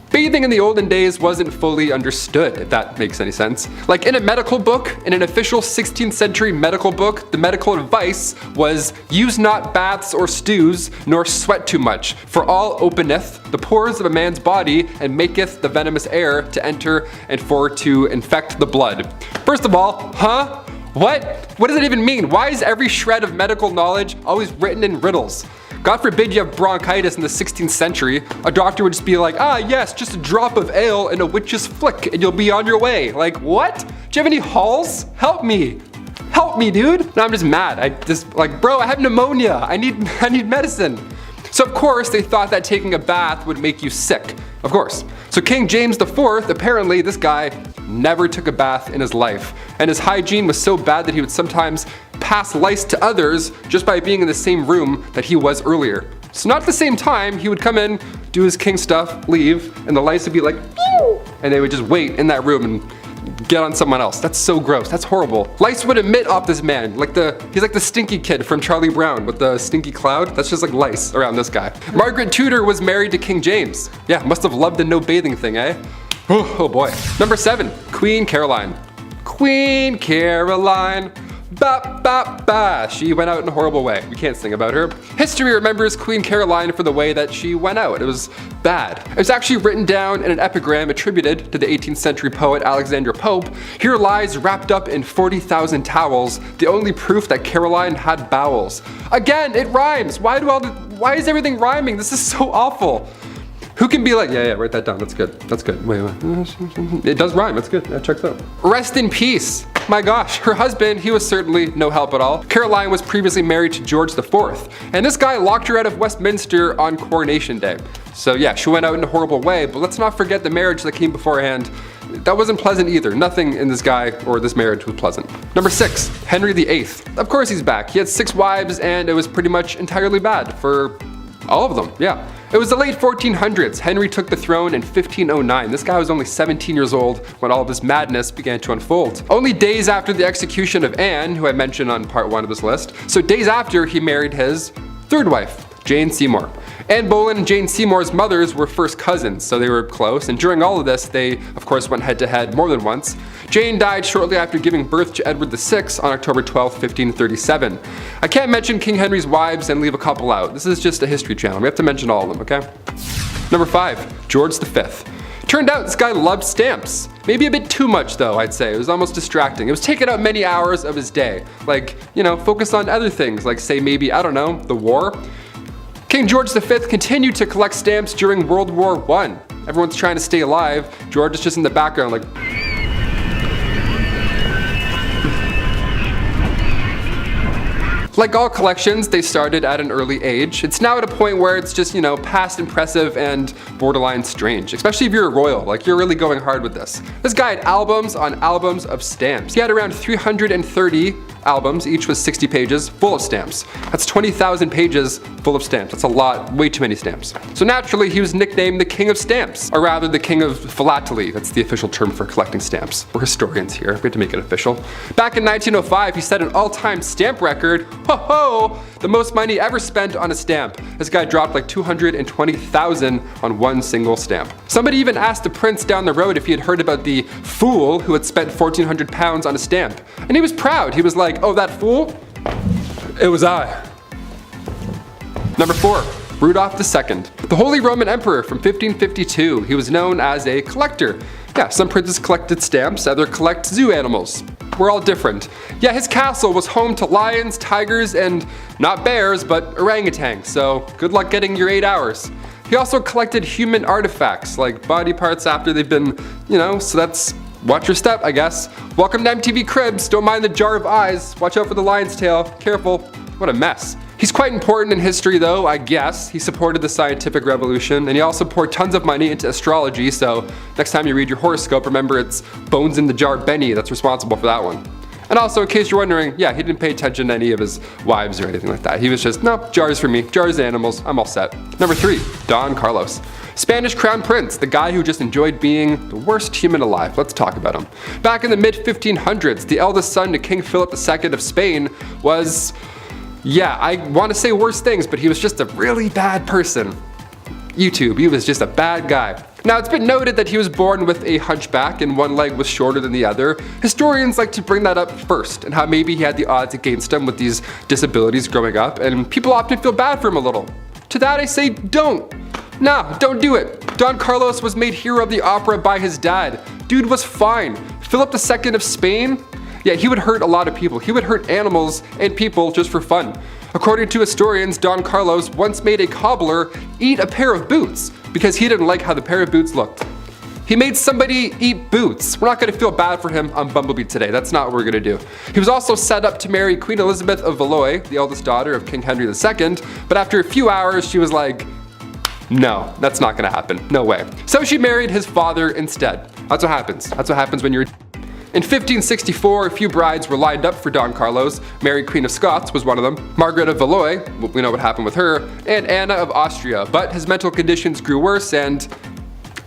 Bathing in the olden days wasn't fully understood, if that makes any sense. Like in a medical book, in an official 16th century medical book, the medical advice was, use not baths or stews, nor sweat too much, for all openeth the pores of a man's body, and maketh the venomous air to enter and for to infect the blood. First of all, huh? What? What does it even mean? Why is every shred of medical knowledge always written in riddles? God forbid you have bronchitis in the 16th century. A doctor would just be like, ah yes, just a drop of ale and a witch's flick and you'll be on your way. Like, what? Do you have any halls? Help me. Help me, dude. No, I'm just mad. I just like, bro, I have pneumonia. I need medicine. So of course they thought that taking a bath would make you sick. Of course. So King James IV, apparently this guy never took a bath in his life, and his hygiene was so bad that he would sometimes pass lice to others just by being in the same room that he was earlier. So not at the same time, he would come in, do his king stuff, leave, and the lice would be like, pew, and they would just wait in that room and get on someone else. That's so gross. That's horrible. Lice would emit off this man. He's like the stinky kid from Charlie Brown with the stinky cloud. That's just like lice around this guy. Margaret Tudor was married to King James. Yeah, must have loved the no bathing thing, eh? Oh boy. Number 7, Queen Caroline. Queen Caroline. Ba ba ba. She went out in a horrible way. We can't sing about her. History remembers Queen Caroline for the way that she went out. It was bad. It was actually written down in an epigram attributed to the 18th century poet Alexander Pope. Here lies wrapped up in 40,000 towels, the only proof that Caroline had bowels. Again, it rhymes. Why is everything rhyming? This is so awful. Who can be like, yeah, write that down, that's good, that's good. Wait. It does rhyme, that's good, that checks out. Rest in peace. My gosh, her husband, he was certainly no help at all. Caroline was previously married to George IV, and this guy locked her out of Westminster on Coronation Day. So yeah, she went out in a horrible way, but let's not forget the marriage that came beforehand. That wasn't pleasant either. Nothing in this guy or this marriage was pleasant. Number 6, Henry VIII. Of course he's back. He had 6 wives, and it was pretty much entirely bad for all of them, yeah. It was the late 1400s. Henry took the throne in 1509. This guy was only 17 years old when all of this madness began to unfold. Only days after the execution of Anne, who I mentioned on part 1 of this list, so days after he married his 3rd wife, Jane Seymour. Anne Boleyn and Jane Seymour's mothers were first cousins, so they were close, and during all of this, they of course went head to head more than once. Jane died shortly after giving birth to Edward VI on October 12, 1537. I can't mention King Henry's wives and leave a couple out. This is just a history channel. We have to mention all of them, okay? Number 5, George V. Turned out this guy loved stamps. Maybe a bit too much though, I'd say. It was almost distracting. It was taking up many hours of his day. Like, focus on other things, like say maybe, I don't know, the war. King George V continued to collect stamps during World War I. Everyone's trying to stay alive. George is just in the background like... Like all collections, they started at an early age. It's now at a point where it's just, past impressive and borderline strange. Especially if you're a royal, like you're really going hard with this. This guy had albums on albums of stamps. He had around 330 albums, each was 60 pages, full of stamps. That's 20,000 pages full of stamps. That's a lot, way too many stamps. So naturally, he was nicknamed the King of Stamps, or rather the King of Philately. That's the official term for collecting stamps. We're historians here, we have to make it official. Back in 1905, he set an all-time stamp record. Ho-ho! The most money ever spent on a stamp. This guy dropped like 220,000 on one single stamp. Somebody even asked the prince down the road if he had heard about the fool who had spent 1,400 pounds on a stamp. And he was proud. He was like, oh, that fool? It was I. Number 4, Rudolph II. The Holy Roman Emperor from 1552. He was known as a collector. Yeah, some princes collected stamps, others collect zoo animals. We're all different. Yeah, his castle was home to lions, tigers, and not bears, but orangutans, so good luck getting your 8 hours. He also collected human artifacts, like body parts after they've been, so that's, watch your step, I guess. Welcome to MTV Cribs, don't mind the jar of eyes, watch out for the lion's tail, careful, what a mess. He's quite important in history though, I guess. He supported the scientific revolution, and he also poured tons of money into astrology, so next time you read your horoscope, remember it's Bones in the Jar Benny that's responsible for that one. And also, in case you're wondering, yeah, he didn't pay attention to any of his wives or anything like that. He was just, no, jars for me, jars animals, I'm all set. Number 3, Don Carlos. Spanish Crown Prince, the guy who just enjoyed being the worst human alive. Let's talk about him. Back in the mid-1500s, the eldest son to King Philip II of Spain was... yeah, I want to say worse things, but he was just a really bad person. YouTube, he was just a bad guy. Now, it's been noted that he was born with a hunchback and one leg was shorter than the other. Historians like to bring that up first, and how maybe he had the odds against him with these disabilities growing up, and people often feel bad for him a little. To that I say, don't. Nah, don't do it. Don Carlos was made hero of the opera by his dad. Dude was fine. Philip II of Spain? Yeah, he would hurt a lot of people. He would hurt animals and people just for fun. According to historians, Don Carlos once made a cobbler eat a pair of boots because he didn't like how the pair of boots looked. He made somebody eat boots. We're not going to feel bad for him on Bumblebee today. That's not what we're going to do. He was also set up to marry Queen Elizabeth of Valois, the eldest daughter of King Henry II, but after a few hours, she was like, no, that's not going to happen. No way. So she married his father instead. That's what happens. That's what happens when you're... In 1564, a few brides were lined up for Don Carlos. Mary, Queen of Scots, was one of them. Margaret of Valois, we know what happened with her, and Anna of Austria. But his mental conditions grew worse and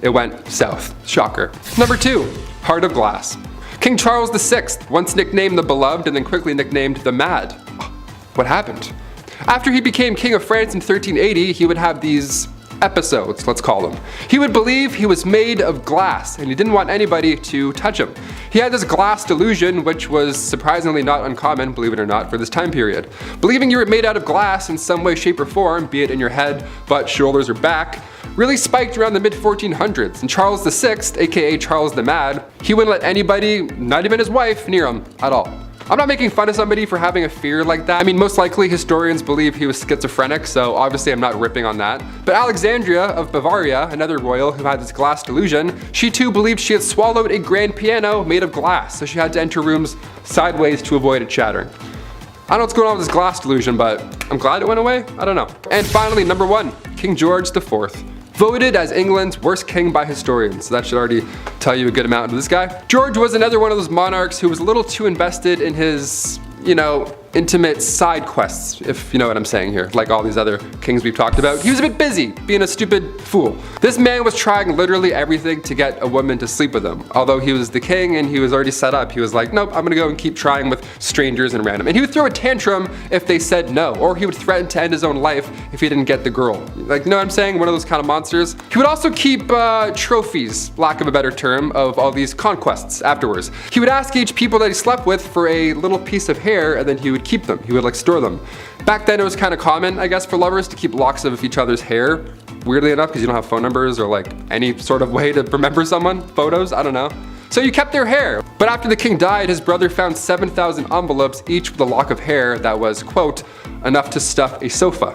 it went south. Shocker. Number 2, Heart of Glass. King Charles VI, once nicknamed the Beloved and then quickly nicknamed the Mad. What happened? After he became King of France in 1380, he would have these episodes, let's call them. He would believe he was made of glass and he didn't want anybody to touch him. He had this glass delusion, which was surprisingly not uncommon, believe it or not, for this time period. Believing you were made out of glass in some way, shape, or form, be it in your head, butt, shoulders, or back, really spiked around the mid-1400s. And Charles VI, aka Charles the Mad, he wouldn't let anybody, not even his wife, near him at all. I'm not making fun of somebody for having a fear like that. I mean, most likely historians believe he was schizophrenic, so obviously I'm not ripping on that. But Alexandria of Bavaria, another royal who had this glass delusion, she too believed she had swallowed a grand piano made of glass, so she had to enter rooms sideways to avoid it shattering. I don't know what's going on with this glass delusion, but I'm glad it went away. I don't know. And finally, number 1, King George IV. Voted as England's worst king by historians, so that should already tell you a good amount of this guy. George was another one of those monarchs who was a little too invested in his, intimate side quests, if you know what I'm saying here, like all these other kings we've talked about. He was a bit busy, being a stupid fool. This man was trying literally everything to get a woman to sleep with him. Although he was the king and he was already set up, he was like, nope, I'm gonna go and keep trying with strangers and random. And he would throw a tantrum if they said no, or he would threaten to end his own life if he didn't get the girl. Like, you know what I'm saying? One of those kind of monsters. He would also keep trophies, lack of a better term, of all these conquests afterwards. He would ask each people that he slept with for a little piece of hair, and then he would keep them. He would like store them. Back then it was kind of common, I guess, for lovers to keep locks of each other's hair. Weirdly enough, because you don't have phone numbers or like any sort of way to remember someone, photos, I don't know. So you kept their hair. But after the king died, his brother found 7,000 envelopes, each with a lock of hair that was, quote, enough to stuff a sofa,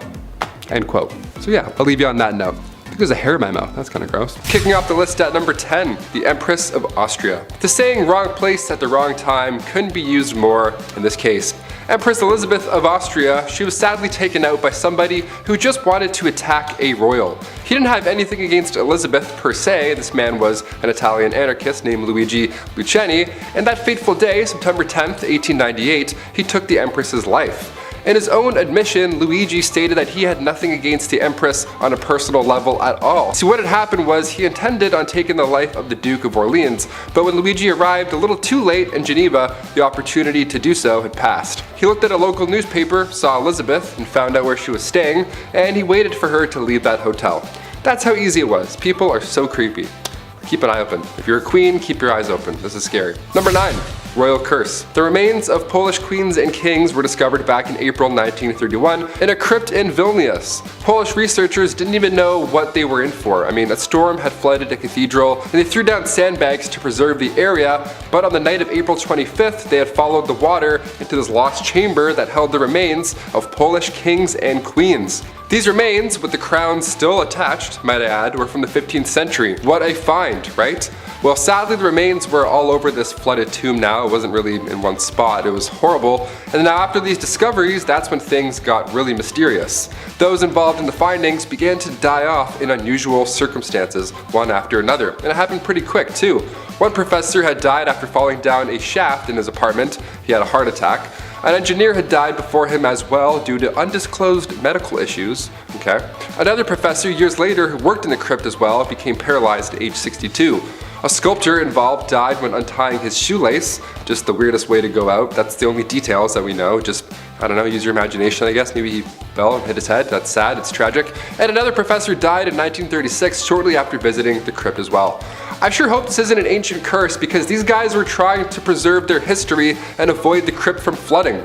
end quote. So yeah, I'll leave you on that note. I think there's a hair in my mouth, that's kind of gross. Kicking off the list at number 10, the Empress of Austria. The saying wrong place at the wrong time couldn't be used more in this case. Empress Elizabeth of Austria, she was sadly taken out by somebody who just wanted to attack a royal. He didn't have anything against Elizabeth per se, this man was an Italian anarchist named Luigi Lucchini, and that fateful day, September 10th, 1898, he took the Empress's life. In his own admission, Luigi stated that he had nothing against the Empress on a personal level at all. So what had happened was he intended on taking the life of the Duke of Orleans, but when Luigi arrived a little too late in Geneva, the opportunity to do so had passed. He looked at a local newspaper, saw Elizabeth, and found out where she was staying, and he waited for her to leave that hotel. That's how easy it was. People are so creepy. Keep an eye open. If you're a queen, keep your eyes open. This is scary. Number 9. Royal curse. The remains of Polish queens and kings were discovered back in April 1931 in a crypt in Vilnius. Polish researchers didn't even know what they were in for. I mean, a storm had flooded a cathedral and they threw down sandbags to preserve the area, but on the night of April 25th, they had followed the water into this lost chamber that held the remains of Polish kings and queens. These remains, with the crowns still attached, might I add, were from the 15th century. What a find, right? Well, sadly the remains were all over this flooded tomb now. It wasn't really in one spot. It was horrible. And now after these discoveries, that's when things got really mysterious. Those involved in the findings began to die off in unusual circumstances, one after another. And it happened pretty quick too. One professor had died after falling down a shaft in his apartment. He had a heart attack. An engineer had died before him as well due to undisclosed medical issues. Okay. Another professor years later who worked in the crypt as well became paralyzed at age 62. A sculptor involved died when untying his shoelace, just the weirdest way to go out. That's the only details that we know. Just, I don't know, use your imagination I guess. Maybe he fell and hit his head. That's sad, it's tragic. And another professor died in 1936 shortly after visiting the crypt as well. I sure hope this isn't an ancient curse because these guys were trying to preserve their history and avoid the crypt from flooding.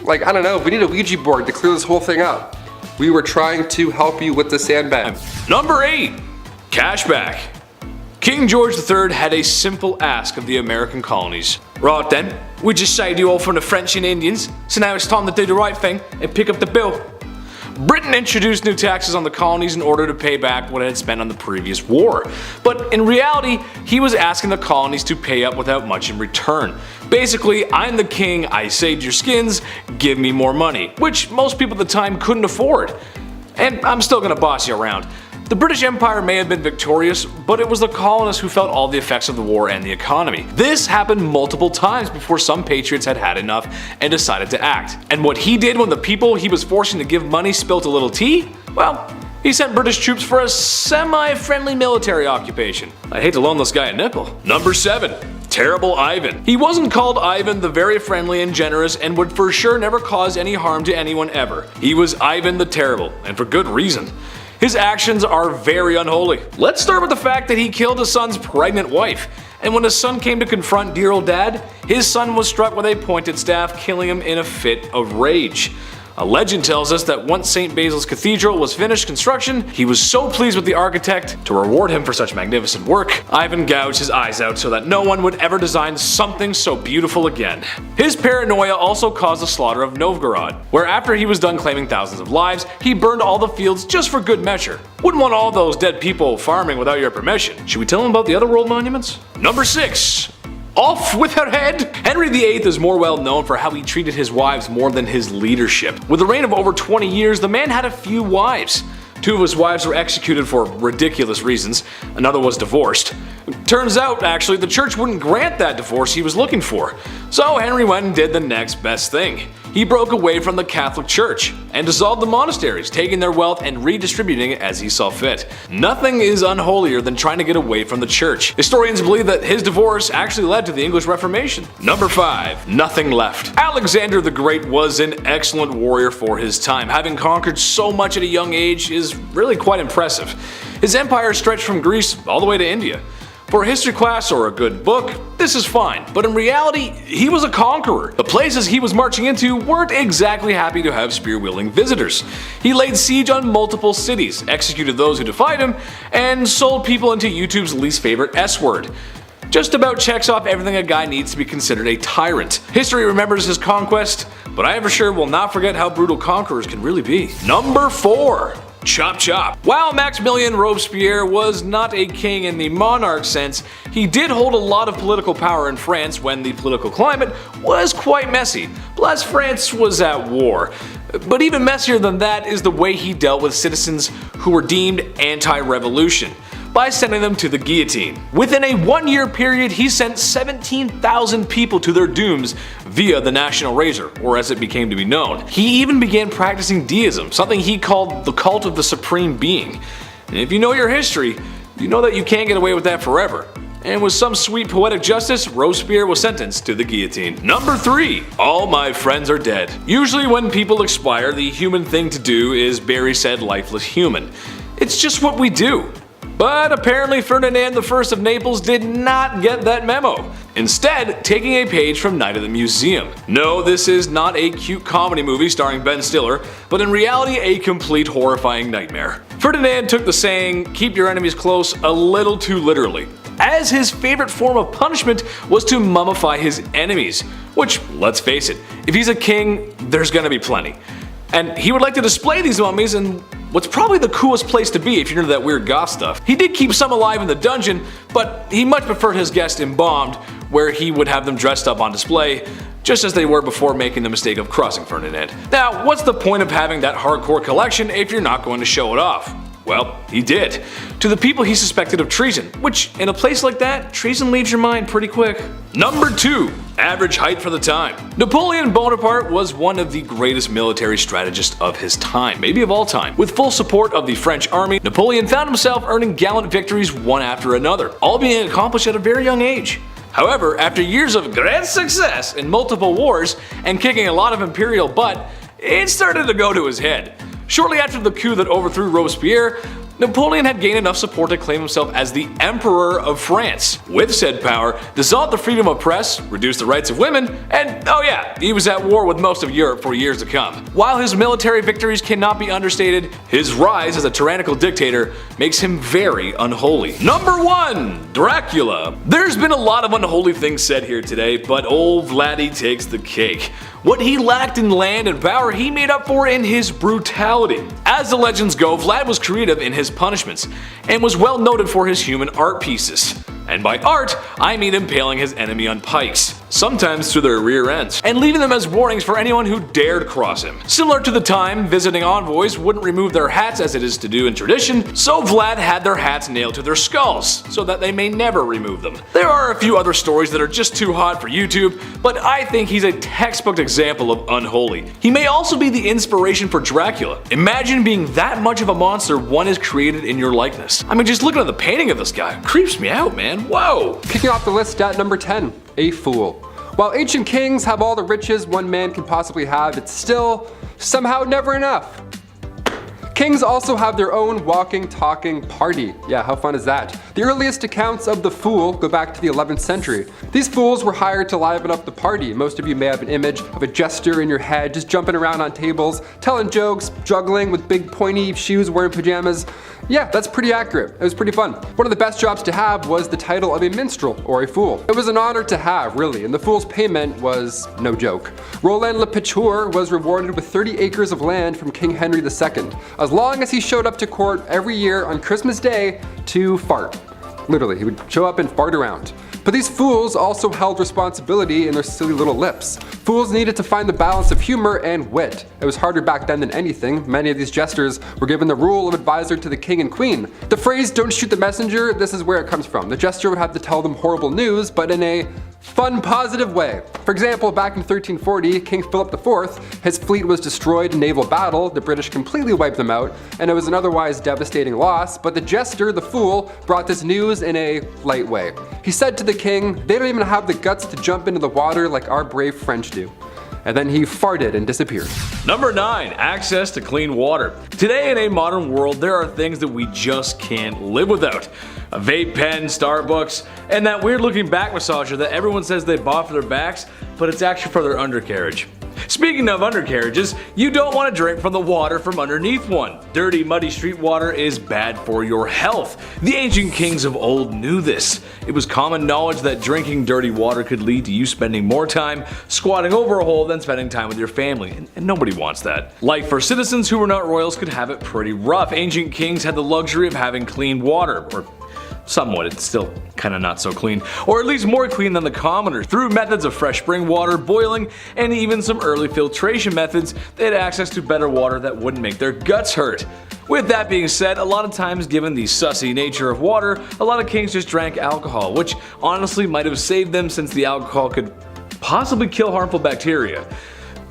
Like, I don't know, we need a Ouija board to clear this whole thing up. We were trying to help you with the sandbag. Number 8. Cashback. King George III had a simple ask of the American colonies. Right then, we just saved you all from the French and Indians, so now it's time to do the right thing and pick up the bill. Britain introduced new taxes on the colonies in order to pay back what it had spent on the previous war. But in reality, he was asking the colonies to pay up without much in return. Basically, I'm the king, I saved your skins, give me more money, which most people at the time couldn't afford. And I'm still gonna boss you around. The British Empire may have been victorious, but it was the colonists who felt all the effects of the war and the economy. This happened multiple times before some patriots had had enough and decided to act. And what he did when the people he was forcing to give money spilt a little tea? Well, he sent British troops for a semi-friendly military occupation. I'd hate to loan this guy a nickel. Number 7. Terrible Ivan. He wasn't called Ivan the very friendly and generous and would for sure never cause any harm to anyone ever. He was Ivan the Terrible, and for good reason. His actions are very unholy. Let's start with the fact that he killed his son's pregnant wife. And when his son came to confront dear old dad, his son was struck with a pointed staff, killing him in a fit of rage. A legend tells us that once St. Basil's Cathedral was finished construction, he was so pleased with the architect, to reward him for such magnificent work, Ivan gouged his eyes out so that no one would ever design something so beautiful again. His paranoia also caused the slaughter of Novgorod, where after he was done claiming thousands of lives, he burned all the fields just for good measure. Wouldn't want all those dead people farming without your permission. Should we tell him about the other world monuments? Number 6. Off with her head! Henry VIII is more well known for how he treated his wives more than his leadership. With a reign of over 20 years, the man had a few wives. 2 of his wives were executed for ridiculous reasons, another was divorced. Turns out, actually, the church wouldn't grant that divorce he was looking for, So Henry went and did the next best thing. He broke away from the Catholic Church and dissolved the monasteries, taking their wealth and redistributing it as he saw fit. Nothing is unholier than trying to get away from the church. Historians believe that his divorce actually led to the English Reformation. Number 5. Nothing left. Alexander the Great was an excellent warrior for his time. Having conquered so much at a young age is really quite impressive. His empire stretched from Greece all the way to India. For a history class or a good book, this is fine, but in reality, he was a conqueror. The places he was marching into weren't exactly happy to have spear-wielding visitors. He laid siege on multiple cities, executed those who defied him, and sold people into YouTube's least favorite S-word. Just about checks off everything a guy needs to be considered a tyrant. History remembers his conquest, but I for sure will not forget how brutal conquerors can really be. Number 4. Chop chop. While Maximilien Robespierre was not a king in the monarch sense, he did hold a lot of political power in France when the political climate was quite messy. Plus, France was at war. But even messier than that is the way he dealt with citizens who were deemed anti-revolution, by sending them to the guillotine. Within a 1-year period, he sent 17,000 people to their dooms via the National Razor, or as it became to be known. He even began practicing deism, something he called the cult of the Supreme Being. And if you know your history, you know that you can't get away with that forever. And with some sweet poetic justice, Robespierre was sentenced to the guillotine. Number 3. All my friends are dead. Usually when people expire, the human thing to do is bury said lifeless human. It's just what we do. But apparently Ferdinand I of Naples did not get that memo, instead taking a page from Night at the Museum. No, this is not a cute comedy movie starring Ben Stiller, but in reality a complete horrifying nightmare. Ferdinand took the saying, "keep your enemies close," a little too literally, as his favorite form of punishment was to mummify his enemies, which, let's face it, if he's a king, there's gonna be plenty. And he would like to display these mummies in what's probably the coolest place to be if you're into that weird goth stuff. He did keep some alive in the dungeon, but he much preferred his guests embalmed, where he would have them dressed up on display, just as they were before making the mistake of crossing Ferdinand. Now, what's the point of having that hardcore collection if you're not going to show it off? Well, he did. To the people he suspected of treason, which, in a place like that, treason leaves your mind pretty quick. Number 2. Average height for the time. Napoleon Bonaparte was one of the greatest military strategists of his time, maybe of all time. With full support of the French army, Napoleon found himself earning gallant victories one after another, all being accomplished at a very young age. However, after years of great success in multiple wars and kicking a lot of imperial butt, it started to go to his head. Shortly after the coup that overthrew Robespierre, Napoleon had gained enough support to claim himself as the Emperor of France. With said power, dissolved the freedom of press, reduced the rights of women, and oh yeah, he was at war with most of Europe for years to come. While his military victories cannot be understated, his rise as a tyrannical dictator makes him very unholy. Number 1. Dracula. There's been a lot of unholy things said here today, but old Vladdy takes the cake. What he lacked in land and power, he made up for in his brutality. As the legends go, Vlad was creative in his punishments, and was well noted for his human art pieces. And by art, I mean impaling his enemy on pikes, sometimes through their rear ends, and leaving them as warnings for anyone who dared cross him. Similar to the time visiting envoys wouldn't remove their hats as it is to do in tradition, so Vlad had their hats nailed to their skulls, so that they may never remove them. There are a few other stories that are just too hot for YouTube, but I think he's a textbook example of unholy. He may also be the inspiration for Dracula. Imagine being that much of a monster one is created in your likeness. I mean, just looking at the painting of this guy creeps me out, man. Whoa! Kicking off the list at number 10, a fool. While ancient kings have all the riches one man can possibly have, it's still somehow never enough. Kings also have their own walking, talking party. Yeah, how fun is that? The earliest accounts of the fool go back to the 11th century. These fools were hired to liven up the party. Most of you may have an image of a jester in your head, just jumping around on tables, telling jokes, juggling with big pointy shoes, wearing pajamas. Yeah, that's pretty accurate. It was pretty fun. One of the best jobs to have was the title of a minstrel, or a fool. It was an honor to have, really, and the fool's payment was no joke. Roland Le Picheur was rewarded with 30 acres of land from King Henry II, as long as he showed up to court every year on Christmas Day to fart. Literally, he would show up and fart around. But these fools also held responsibility in their silly little lips. Fools needed to find the balance of humor and wit. It was harder back then than anything. Many of these jesters were given the role of advisor to the king and queen. The phrase "don't shoot the messenger," this is where it comes from. The jester would have to tell them horrible news, but in a fun, positive way. For example, back in 1340, King Philip IV, his fleet was destroyed in naval battle, the British completely wiped them out, and it was an otherwise devastating loss, but the jester, the fool, brought this news in a light way. He said to the king, they don't even have the guts to jump into the water like our brave French do. And then he farted and disappeared. Number 9. Access to clean water. Today in a modern world, there are things that we just can't live without. A vape pen, Starbucks, and that weird looking back massager that everyone says they bought for their backs, but it's actually for their undercarriage. Speaking of undercarriages, you don't want to drink from the water from underneath one. Dirty, muddy street water is bad for your health. The ancient kings of old knew this. It was common knowledge that drinking dirty water could lead to you spending more time squatting over a hole than spending time with your family, and nobody wants that. Life for citizens who were not royals could have it pretty rough. Ancient kings had the luxury of having clean water, or somewhat, it's still kinda not so clean, or at least more clean than the commoners. Through methods of fresh spring water, boiling, and even some early filtration methods, they had access to better water that wouldn't make their guts hurt. With that being said, a lot of times given the sussy nature of water, a lot of kings just drank alcohol, which honestly might have saved them since the alcohol could possibly kill harmful bacteria.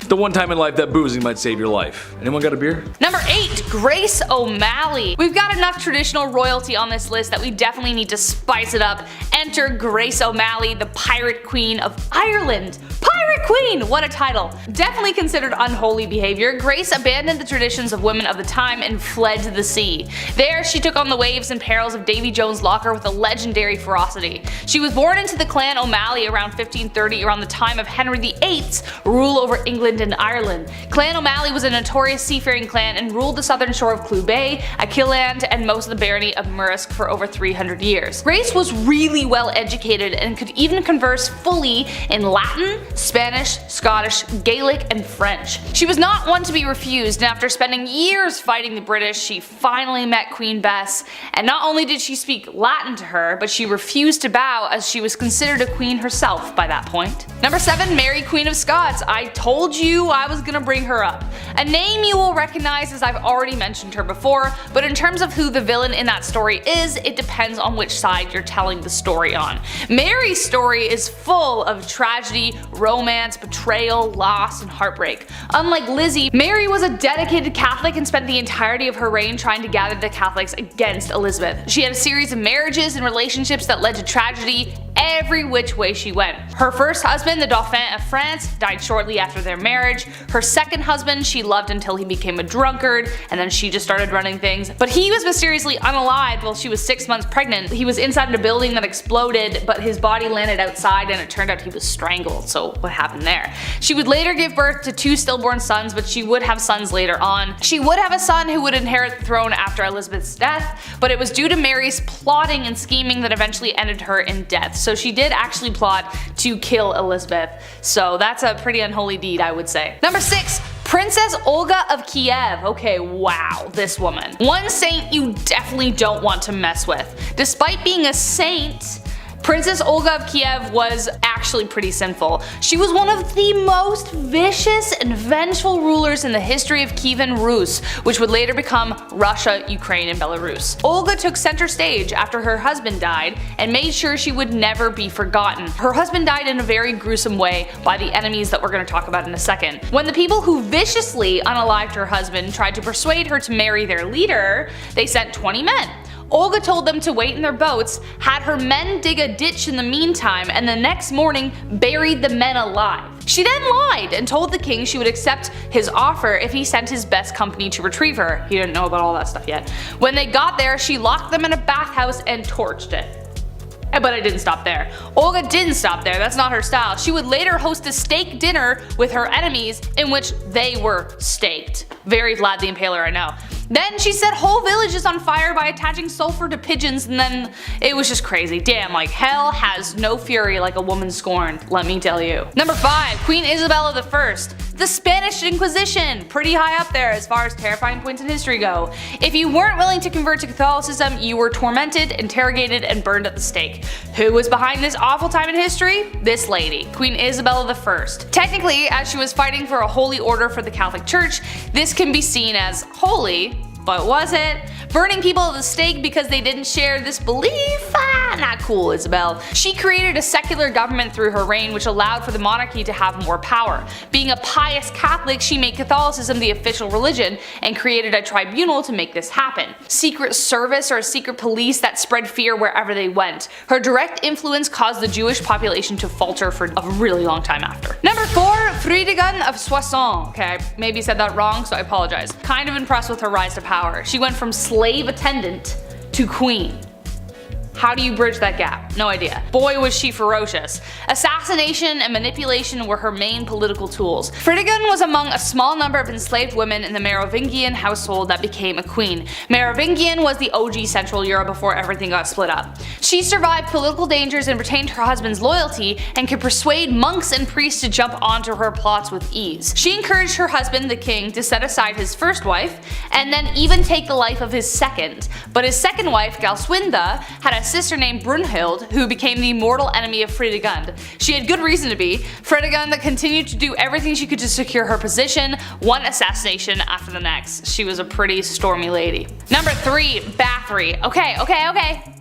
The one time in life that boozing might save your life. Anyone got a beer? Number 8. Grace O'Malley. We've got enough traditional royalty on this list that we definitely need to spice it up. Enter Grace O'Malley, the Pirate Queen of Ireland. Pirate Queen! What a title. Definitely considered unholy behavior, Grace abandoned the traditions of women of the time and fled to the sea. There, she took on the waves and perils of Davy Jones' locker with a legendary ferocity. She was born into the Clan O'Malley around 1530, around the time of Henry VIII's rule over England and Ireland. Clan O'Malley was a notorious seafaring clan and ruled the southern shore of Clew Bay, Achilleland, and most of the barony of Murrisk for over 300 years. Grace was really well educated and could even converse fully in Latin, Spanish, Scottish, Gaelic, and French. She was not one to be refused, and after spending years fighting the British, she finally met Queen Bess, and not only did she speak Latin to her, but she refused to bow as she was considered a queen herself by that point. Number 7. Mary Queen of Scots. I told you I was gonna bring her up. A name you will recognize as I've already mentioned her before, but in terms of who the villain in that story is, it depends on which side you're telling the story on. Mary's story is full of tragedy, romance, betrayal, loss, and heartbreak. Unlike Lizzie, Mary was a dedicated Catholic and spent the entirety of her reign trying to gather the Catholics against Elizabeth. She had a series of marriages and relationships that led to tragedy every which way she went. Her first husband, the Dauphin of France, died shortly after their marriage. Her second husband she loved until he became a drunkard, and then she just started running things. But he was mysteriously unalived while she was 6 months pregnant. He was inside a building that exploded, but his body landed outside and it turned out he was strangled, so what happened there? She would later give birth to 2 stillborn sons, but she would have sons later on. She would have a son who would inherit the throne after Elizabeth's death, but it was due to Mary's plotting and scheming that eventually ended her in death. So she did actually plot to kill Elizabeth, so that's a pretty unholy deed, I would say. Number 6. Princess Olga of Kiev. Okay, wow, this woman. One saint you definitely don't want to mess with. Despite being a saint, Princess Olga of Kiev was actually pretty sinful. She was one of the most vicious and vengeful rulers in the history of Kievan Rus, which would later become Russia, Ukraine, and Belarus. Olga took center stage after her husband died and made sure she would never be forgotten. Her husband died in a very gruesome way by the enemies that we're going to talk about in a second. When the people who viciously unalived her husband tried to persuade her to marry their leader, they sent 20 men. Olga told them to wait in their boats, had her men dig a ditch in the meantime, and the next morning buried the men alive. She then lied and told the king she would accept his offer if he sent his best company to retrieve her. He didn't know about all that stuff yet. When they got there, she locked them in a bathhouse and torched it. But it didn't stop there. Olga didn't stop there, that's not her style. She would later host a steak dinner with her enemies in which they were staked. Very Vlad the Impaler, I know. Then she set whole villages on fire by attaching sulfur to pigeons, and then it was just crazy. Damn, like hell has no fury like a woman scorned, let me tell you. Number 5. Queen Isabella I. The Spanish Inquisition. Pretty high up there as far as terrifying points in history go. If you weren't willing to convert to Catholicism, you were tormented, interrogated, and burned at the stake. Who was behind this awful time in history? This lady, Queen Isabella I. Technically, as she was fighting for a holy order for the Catholic Church, this can be seen as holy, but was it? Burning people at the stake because they didn't share this belief? not cool, Isabel. She created a secular government through her reign which allowed for the monarchy to have more power. Being a pious Catholic, she made Catholicism the official religion and created a tribunal to make this happen. Secret service or a secret police that spread fear wherever they went. Her direct influence caused the Jewish population to falter for a really long time after. Number 4, Fridegund of Soissons. Okay, maybe said that wrong, so I apologize. Kind of impressed with her rise to power. She went from slave attendant to queen. How do you bridge that gap? No idea. Boy was she ferocious. Assassination and manipulation were her main political tools. Fridegund was among a small number of enslaved women in the Merovingian household that became a queen. Merovingian was the OG Central Europe before everything got split up. She survived political dangers and retained her husband's loyalty and could persuade monks and priests to jump onto her plots with ease. She encouraged her husband, the king, to set aside his first wife and then even take the life of his second. But his second wife, Galswinda, had a sister named Brunhild who became the mortal enemy of Fridegund. She had good reason to be. Fridegund continued to do everything she could to secure her position, one assassination after the next. She was a pretty stormy lady. Number 3, Bathory. Okay,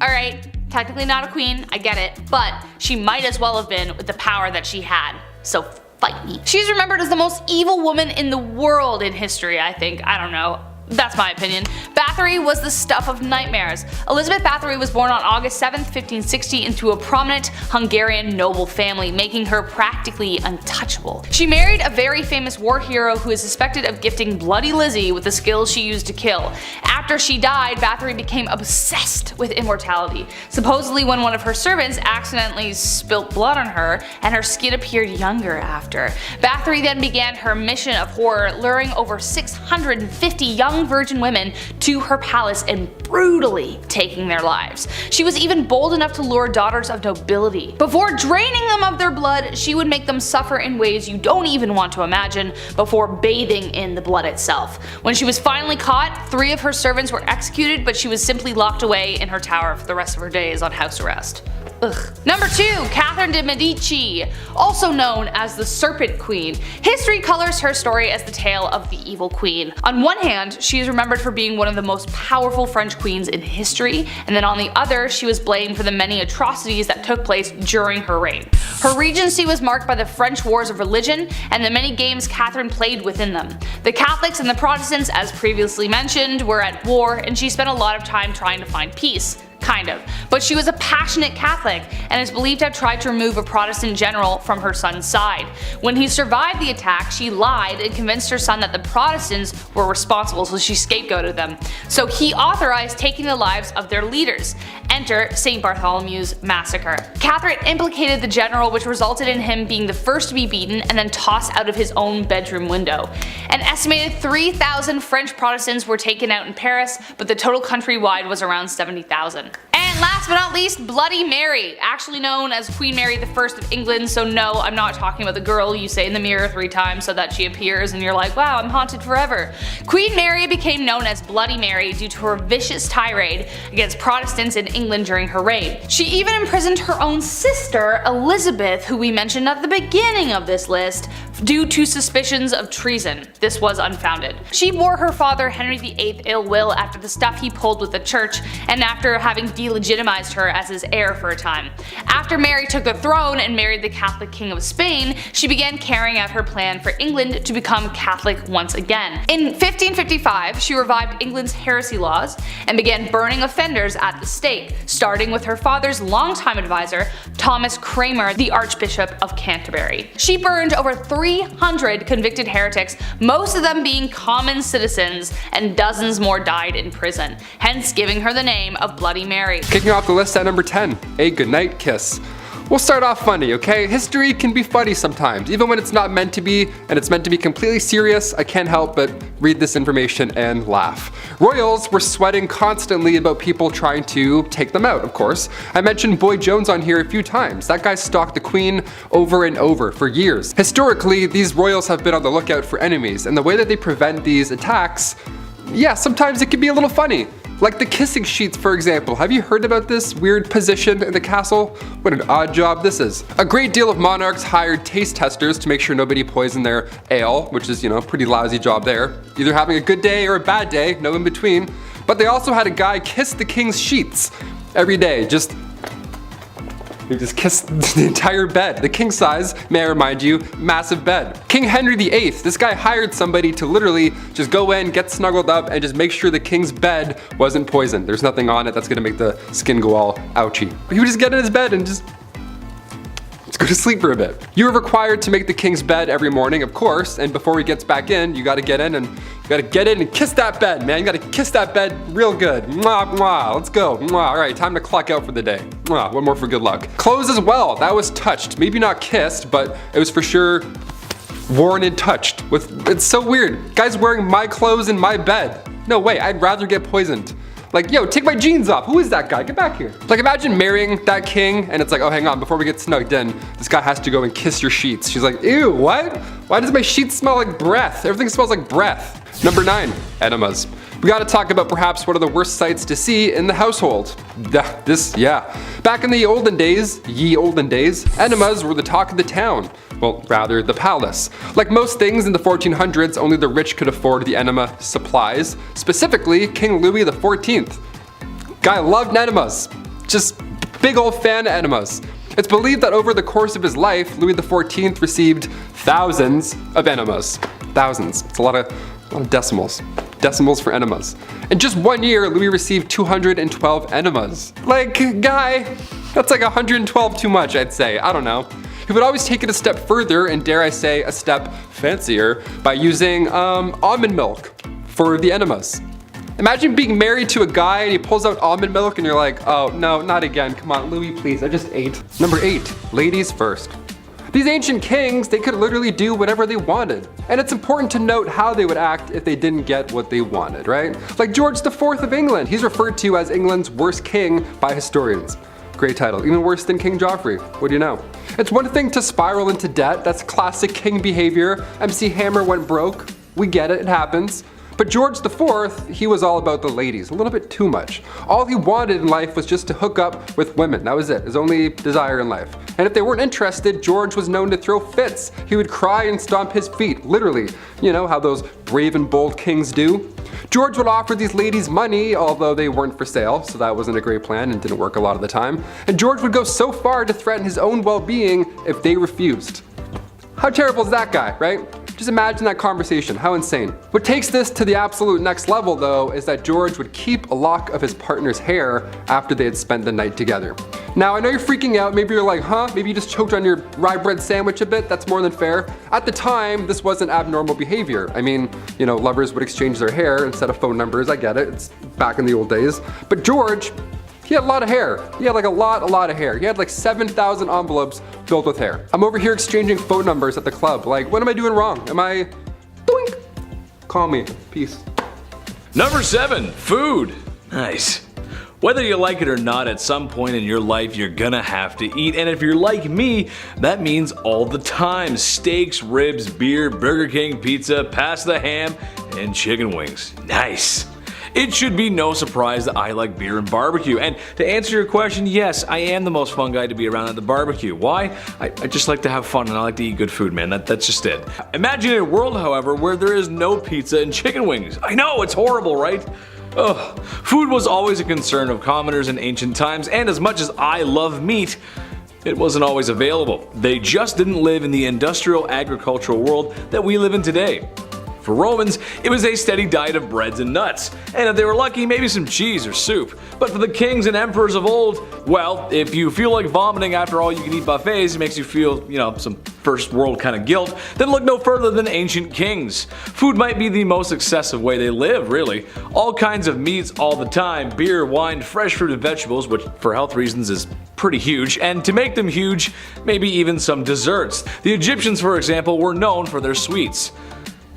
alright. Technically not a queen, I get it, but she might as well have been with the power that she had. So fight me. She's remembered as the most evil woman in the world in history, I think. I don't know. That's my opinion. Bathory was the stuff of nightmares. Elizabeth Bathory was born on August 7, 1560 into a prominent Hungarian noble family, making her practically untouchable. She married a very famous war hero who is suspected of gifting Bloody Lizzie with the skills she used to kill. After she died, Bathory became obsessed with immortality. Supposedly when one of her servants accidentally spilt blood on her and her skin appeared younger after. Bathory then began her mission of horror, luring over 650 young virgin women to her palace and brutally taking their lives. She was even bold enough to lure daughters of nobility. Before draining them of their blood, she would make them suffer in ways you don't even want to imagine before bathing in the blood itself. When she was finally caught, 3 of her servants were executed, but she was simply locked away in her tower for the rest of her days on house arrest. Ugh. Number 2, Catherine de Medici, also known as the Serpent Queen. History colors her story as the tale of the evil queen. On one hand, she is remembered for being one of the most powerful French queens in history, and then on the other, she was blamed for the many atrocities that took place during her reign. Her regency was marked by the French wars of religion and the many games Catherine played within them. The Catholics and the Protestants, as previously mentioned, were at war, and she spent a lot of time trying to find peace. Kind of. But she was a passionate Catholic and is believed to have tried to remove a Protestant general from her son's side. When he survived the attack, she lied and convinced her son that the Protestants were responsible, so she scapegoated them. So he authorized taking the lives of their leaders. Enter St. Bartholomew's Massacre. Catherine implicated the general, which resulted in him being the first to be beaten and then tossed out of his own bedroom window. An estimated 3,000 French Protestants were taken out in Paris, but the total countrywide was around 70,000. And last but not least, Bloody Mary, actually known as Queen Mary I of England, so no, I'm not talking about the girl you say in the mirror 3 times so that she appears and you're like, wow, I'm haunted forever. Queen Mary became known as Bloody Mary due to her vicious tirade against Protestants in England during her reign. She even imprisoned her own sister, Elizabeth, who we mentioned at the beginning of this list, due to suspicions of treason. This was unfounded. She bore her father Henry VIII ill will after the stuff he pulled with the church and after having delegitimized her as his heir for a time. After Mary took the throne and married the Catholic King of Spain, she began carrying out her plan for England to become Catholic once again. In 1555, she revived England's heresy laws and began burning offenders at the stake, starting with her father's longtime advisor, Thomas Cranmer, the Archbishop of Canterbury. She burned over 300 convicted heretics, most of them being common citizens, and dozens more died in prison, hence giving her the name of Bloody Mary. Kicking off the list at number 10, a goodnight kiss. We'll start off funny, okay? History can be funny sometimes, even when it's not meant to be, and it's meant to be completely serious. I can't help but read this information and laugh. Royals were sweating constantly about people trying to take them out, of course. I mentioned Boy Jones on here a few times. That guy stalked the Queen over and over for years. Historically, these royals have been on the lookout for enemies, and the way that they prevent these attacks, yeah, sometimes it can be a little funny. Like the kissing sheets, for example. Have you heard about this weird position in the castle? What an odd job this is. A great deal of monarchs hired taste testers to make sure nobody poisoned their ale, which is, a pretty lousy job there. Either having a good day or a bad day, no in between. But they also had a guy kiss the king's sheets every day, just He just kissed the entire bed. The king size, may I remind you, massive bed. King Henry VIII, this guy hired somebody to literally just go in, get snuggled up, and just make sure the king's bed wasn't poisoned. There's nothing on it that's gonna make the skin go all ouchy. But he would just get in his bed and just go to sleep for a bit. You are required to make the king's bed every morning, of course, and before he gets back in, you gotta get in and kiss that bed, man. You gotta kiss that bed real good. Mwah, mwah, let's go. Mwah. All right, time to clock out for the day. Mwah, one more for good luck. Clothes as well, that was touched. Maybe not kissed, but it was for sure worn and touched. It's so weird. Guys wearing my clothes in my bed. No way, I'd rather get poisoned. Like, yo, take my jeans off. Who is that guy? Get back here. Like, imagine marrying that king and it's like, oh, hang on, before we get snugged in, this guy has to go and kiss your sheets. She's like, ew, what? Why does my sheets smell like breath? Everything smells like breath. Number 9, enemas. We gotta talk about perhaps one of the worst sights to see in the household. Back in the olden days, enemas were the talk of the town. Well, rather, the palace. Like most things in the 1400s, only the rich could afford the enema supplies. Specifically, King Louis XIV. Guy loved enemas. Just big old fan of enemas. It's believed that over the course of his life, Louis XIV received thousands of enemas. Thousands. It's a lot of decimals. Decimals for enemas. In just 1 year, Louis received 212 enemas. Like, guy, that's like 112 too much, I'd say. I don't know. He would always take it a step further, and dare I say, a step fancier, by using almond milk for the enemas. Imagine being married to a guy and he pulls out almond milk and you're like, oh no, not again, come on, Louis, please, I just ate. Number 8, ladies first. These ancient kings, they could literally do whatever they wanted. And it's important to note how they would act if they didn't get what they wanted, right? Like George IV of England, he's referred to as England's worst king by historians. Great title, even worse than King Joffrey, what do you know? It's one thing to spiral into debt, that's classic king behavior. MC Hammer went broke, we get it, it happens. But George IV, he was all about the ladies, a little bit too much. All he wanted in life was just to hook up with women, that was it, his only desire in life. And if they weren't interested, George was known to throw fits. He would cry and stomp his feet, literally. You know how those brave and bold kings do? George would offer these ladies money, although they weren't for sale, so that wasn't a great plan and didn't work a lot of the time. And George would go so far to threaten his own well-being if they refused. How terrible is that guy, right? Just imagine that conversation, how insane. What takes this to the absolute next level though is that George would keep a lock of his partner's hair after they had spent the night together. Now I know you're freaking out, maybe you're like, huh? Maybe you just choked on your rye bread sandwich a bit, that's more than fair. At the time, this wasn't abnormal behavior. I mean, you know, lovers would exchange their hair instead of phone numbers, I get it, it's back in the old days. But George, he had a lot of hair. He had like a lot of hair. He had like 7,000 envelopes filled with hair. I'm over here exchanging phone numbers at the club. Like, what am I doing wrong? Am I, doink? Call me, peace. Number 7, food. Nice. Whether you like it or not, at some point in your life you're gonna have to eat, and if you're like me, that means all the time. Steaks, ribs, beer, Burger King, pizza, pasta, ham, and chicken wings. Nice. It should be no surprise that I like beer and barbecue, and to answer your question, yes, I am the most fun guy to be around at the barbecue. Why? I just like to have fun and I like to eat good food, man, that's just it. Imagine a world, however, where there is no pizza and chicken wings. I know, it's horrible, right? Ugh. Food was always a concern of commoners in ancient times, and as much as I love meat, it wasn't always available. They just didn't live in the industrial agricultural world that we live in today. For Romans, it was a steady diet of breads and nuts, and if they were lucky, maybe some cheese or soup. But for the kings and emperors of old, well, if you feel like vomiting after all you can eat buffets, it makes you feel, you know, some first world kind of guilt, then look no further than ancient kings. Food might be the most excessive way they live, really. All kinds of meats all the time, beer, wine, fresh fruit and vegetables, which for health reasons is pretty huge, and to make them huge, maybe even some desserts. The Egyptians, for example, were known for their sweets.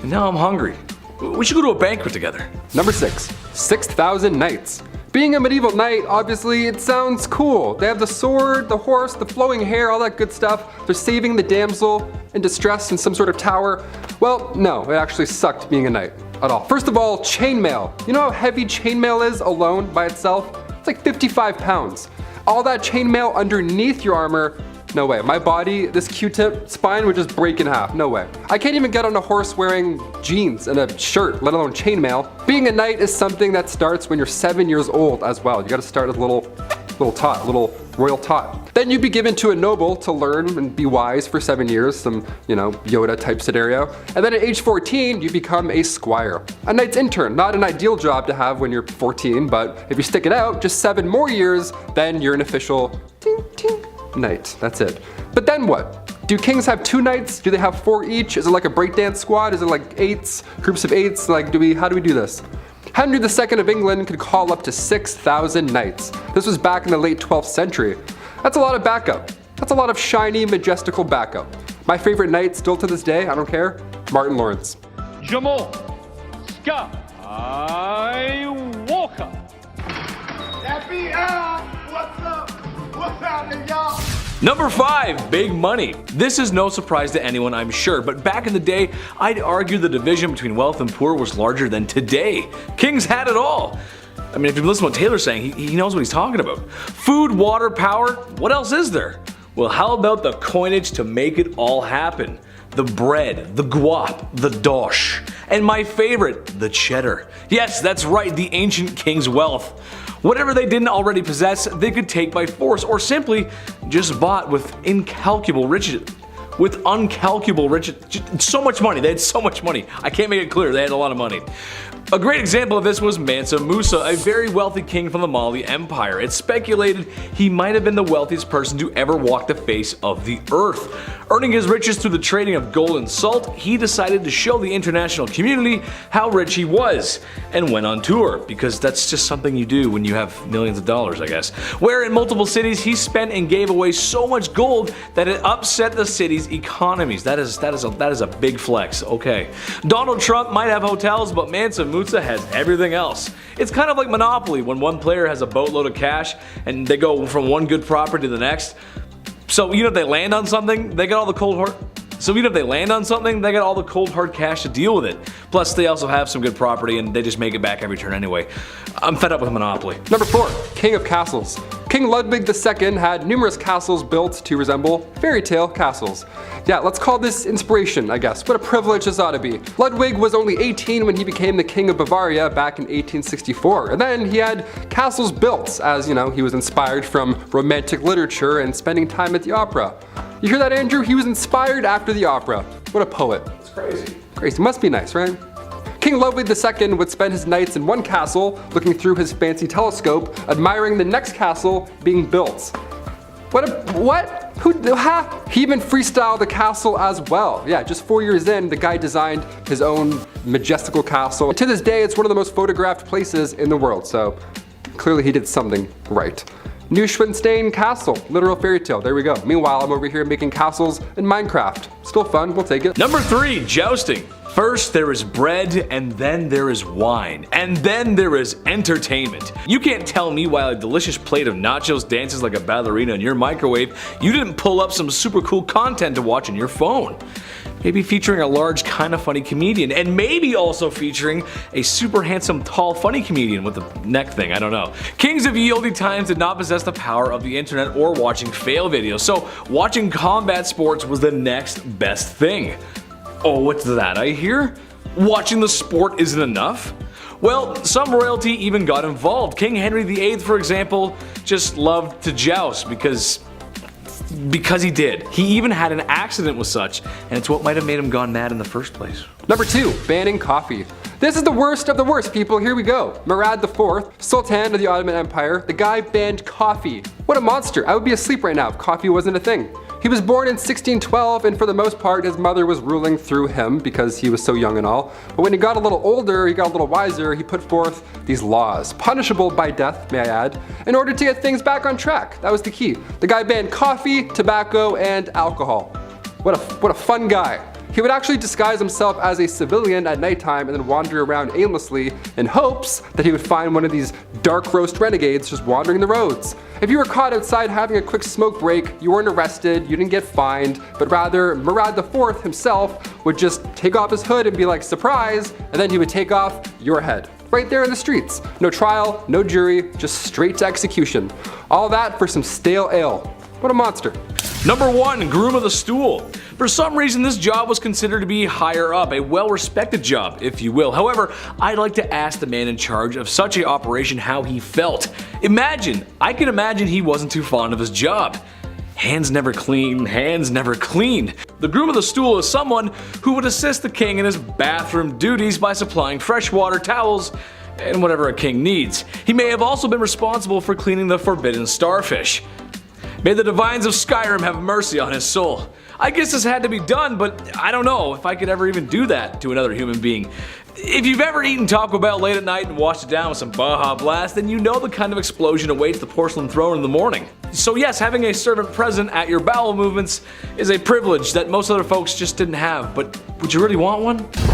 And now I'm hungry. We should go to a banquet together. Number 6, 6,000 knights. Being a medieval knight, obviously, it sounds cool. They have the sword, the horse, the flowing hair, all that good stuff. They're saving the damsel in distress in some sort of tower. Well, no, it actually sucked being a knight at all. First of all, chainmail. You know how heavy chainmail is alone by itself? It's like 55 pounds. All that chainmail underneath your armor, no way. My body, this Q-tip spine would just break in half. No way. I can't even get on a horse wearing jeans and a shirt, let alone chainmail. Being a knight is something that starts when you're 7 years old as well. You gotta start as a little tot, little royal taught. Then you'd be given to a noble to learn and be wise for 7 years, some, Yoda type scenario. And then at age 14, you become a squire. A knight's intern, not an ideal job to have when you're 14, but if you stick it out just 7 more years, then you're an official ting, ting, knight. That's it. But then what? Do kings have 2 knights? Do they have 4 each? Is it like a breakdance squad? Is it like 8s, groups of 8s? Like, how do we do this? Henry II of England could call up to 6,000 knights. This was back in the late 12th century. That's a lot of backup. That's a lot of shiny, majestical backup. My favorite knight still to this day, I don't care, Martin Lawrence. Jamal, Scott, Walker. FBI, what's up? What's happening, y'all? Number 5, big money. This is no surprise to anyone, I'm sure, but back in the day, I'd argue the division between wealth and poor was larger than today. Kings had it all. I mean, if you listen to what Taylor's saying, he knows what he's talking about. Food, water, power, what else is there? Well, how about the coinage to make it all happen? The bread, the guap, the dosh, and my favorite, the cheddar. Yes, that's right, the ancient king's wealth. Whatever they didn't already possess, they could take by force or simply just bought with incalculable riches. With uncalculable riches. So much money. They had so much money. I can't make it clear. They had a lot of money. A great example of this was Mansa Musa, a very wealthy king from the Mali Empire. It's speculated he might have been the wealthiest person to ever walk the face of the earth. Earning his riches through the trading of gold and salt, he decided to show the international community how rich he was, and went on tour, because that's just something you do when you have millions of dollars, I guess. Where in multiple cities he spent and gave away so much gold that it upset the city's economies. That is a big flex. Okay. Donald Trump might have hotels, but Mansa Musa has everything else. It's kind of like Monopoly when one player has a boatload of cash and they go from one good property to the next. So if they land on something, they got all the cold hard cash to deal with it. Plus, they also have some good property and they just make it back every turn anyway. I'm fed up with Monopoly. Number 4, king of castles. King Ludwig II had numerous castles built to resemble fairy tale castles. Yeah, let's call this inspiration, I guess. What a privilege this ought to be. Ludwig was only 18 when he became the king of Bavaria back in 1864. And then he had castles built as, he was inspired from romantic literature and spending time at the opera. You hear that, Andrew? He was inspired after the opera. What a poet. It's crazy. Crazy. Must be nice, right? King Ludwig II would spend his nights in one castle, looking through his fancy telescope, admiring the next castle being built. What? He even freestyled the castle as well. Yeah, just 4 years in, the guy designed his own majestical castle. To this day, it's one of the most photographed places in the world, so clearly he did something right. Neuschwanstein Castle, literal fairy tale, there we go. Meanwhile, I'm over here making castles in Minecraft. Still fun, we'll take it. Number 3, jousting. First there is bread, and then there is wine, and then there is entertainment. You can't tell me while a delicious plate of nachos dances like a ballerina in your microwave, you didn't pull up some super cool content to watch on your phone. Maybe featuring a large, kinda funny comedian, and maybe also featuring a super handsome, tall, funny comedian with a neck thing, I don't know. Kings of ye olde times did not possess the power of the internet or watching fail videos, so watching combat sports was the next best thing. Oh, what's that I hear? Watching the sport isn't enough? Well, some royalty even got involved. King Henry VIII, for example, just loved to joust because he did. He even had an accident with such, and it's what might have made him gone mad in the first place. Number 2, banning coffee. This is the worst of the worst, people. Here we go. Murad IV, Sultan of the Ottoman Empire, the guy banned coffee. What a monster. I would be asleep right now if coffee wasn't a thing. He was born in 1612, and for the most part, his mother was ruling through him because he was so young and all. But when he got a little older, he got a little wiser, he put forth these laws, punishable by death, may I add, in order to get things back on track. That was the key. The guy banned coffee, tobacco, and alcohol. What a fun guy. He would actually disguise himself as a civilian at nighttime and then wander around aimlessly in hopes that he would find one of these dark roast renegades just wandering the roads. If you were caught outside having a quick smoke break, you weren't arrested, you didn't get fined, but rather Murad IV himself would just take off his hood and be like, surprise, and then he would take off your head. Right there in the streets. No trial, no jury, just straight to execution. All that for some stale ale. What a monster. Number 1, groom of the stool. For some reason, this job was considered to be higher up, a well-respected job, if you will. However, I'd like to ask the man in charge of such an operation how he felt. I can imagine he wasn't too fond of his job. Hands never clean, hands never clean. The groom of the stool is someone who would assist the king in his bathroom duties by supplying fresh water, towels, and whatever a king needs. He may have also been responsible for cleaning the forbidden starfish. May the divines of Skyrim have mercy on his soul. I guess this had to be done, but I don't know if I could ever even do that to another human being. If you've ever eaten Taco Bell late at night and washed it down with some Baja Blast, then you know the kind of explosion awaits the porcelain throne in the morning. So yes, having a servant present at your bowel movements is a privilege that most other folks just didn't have, but would you really want one?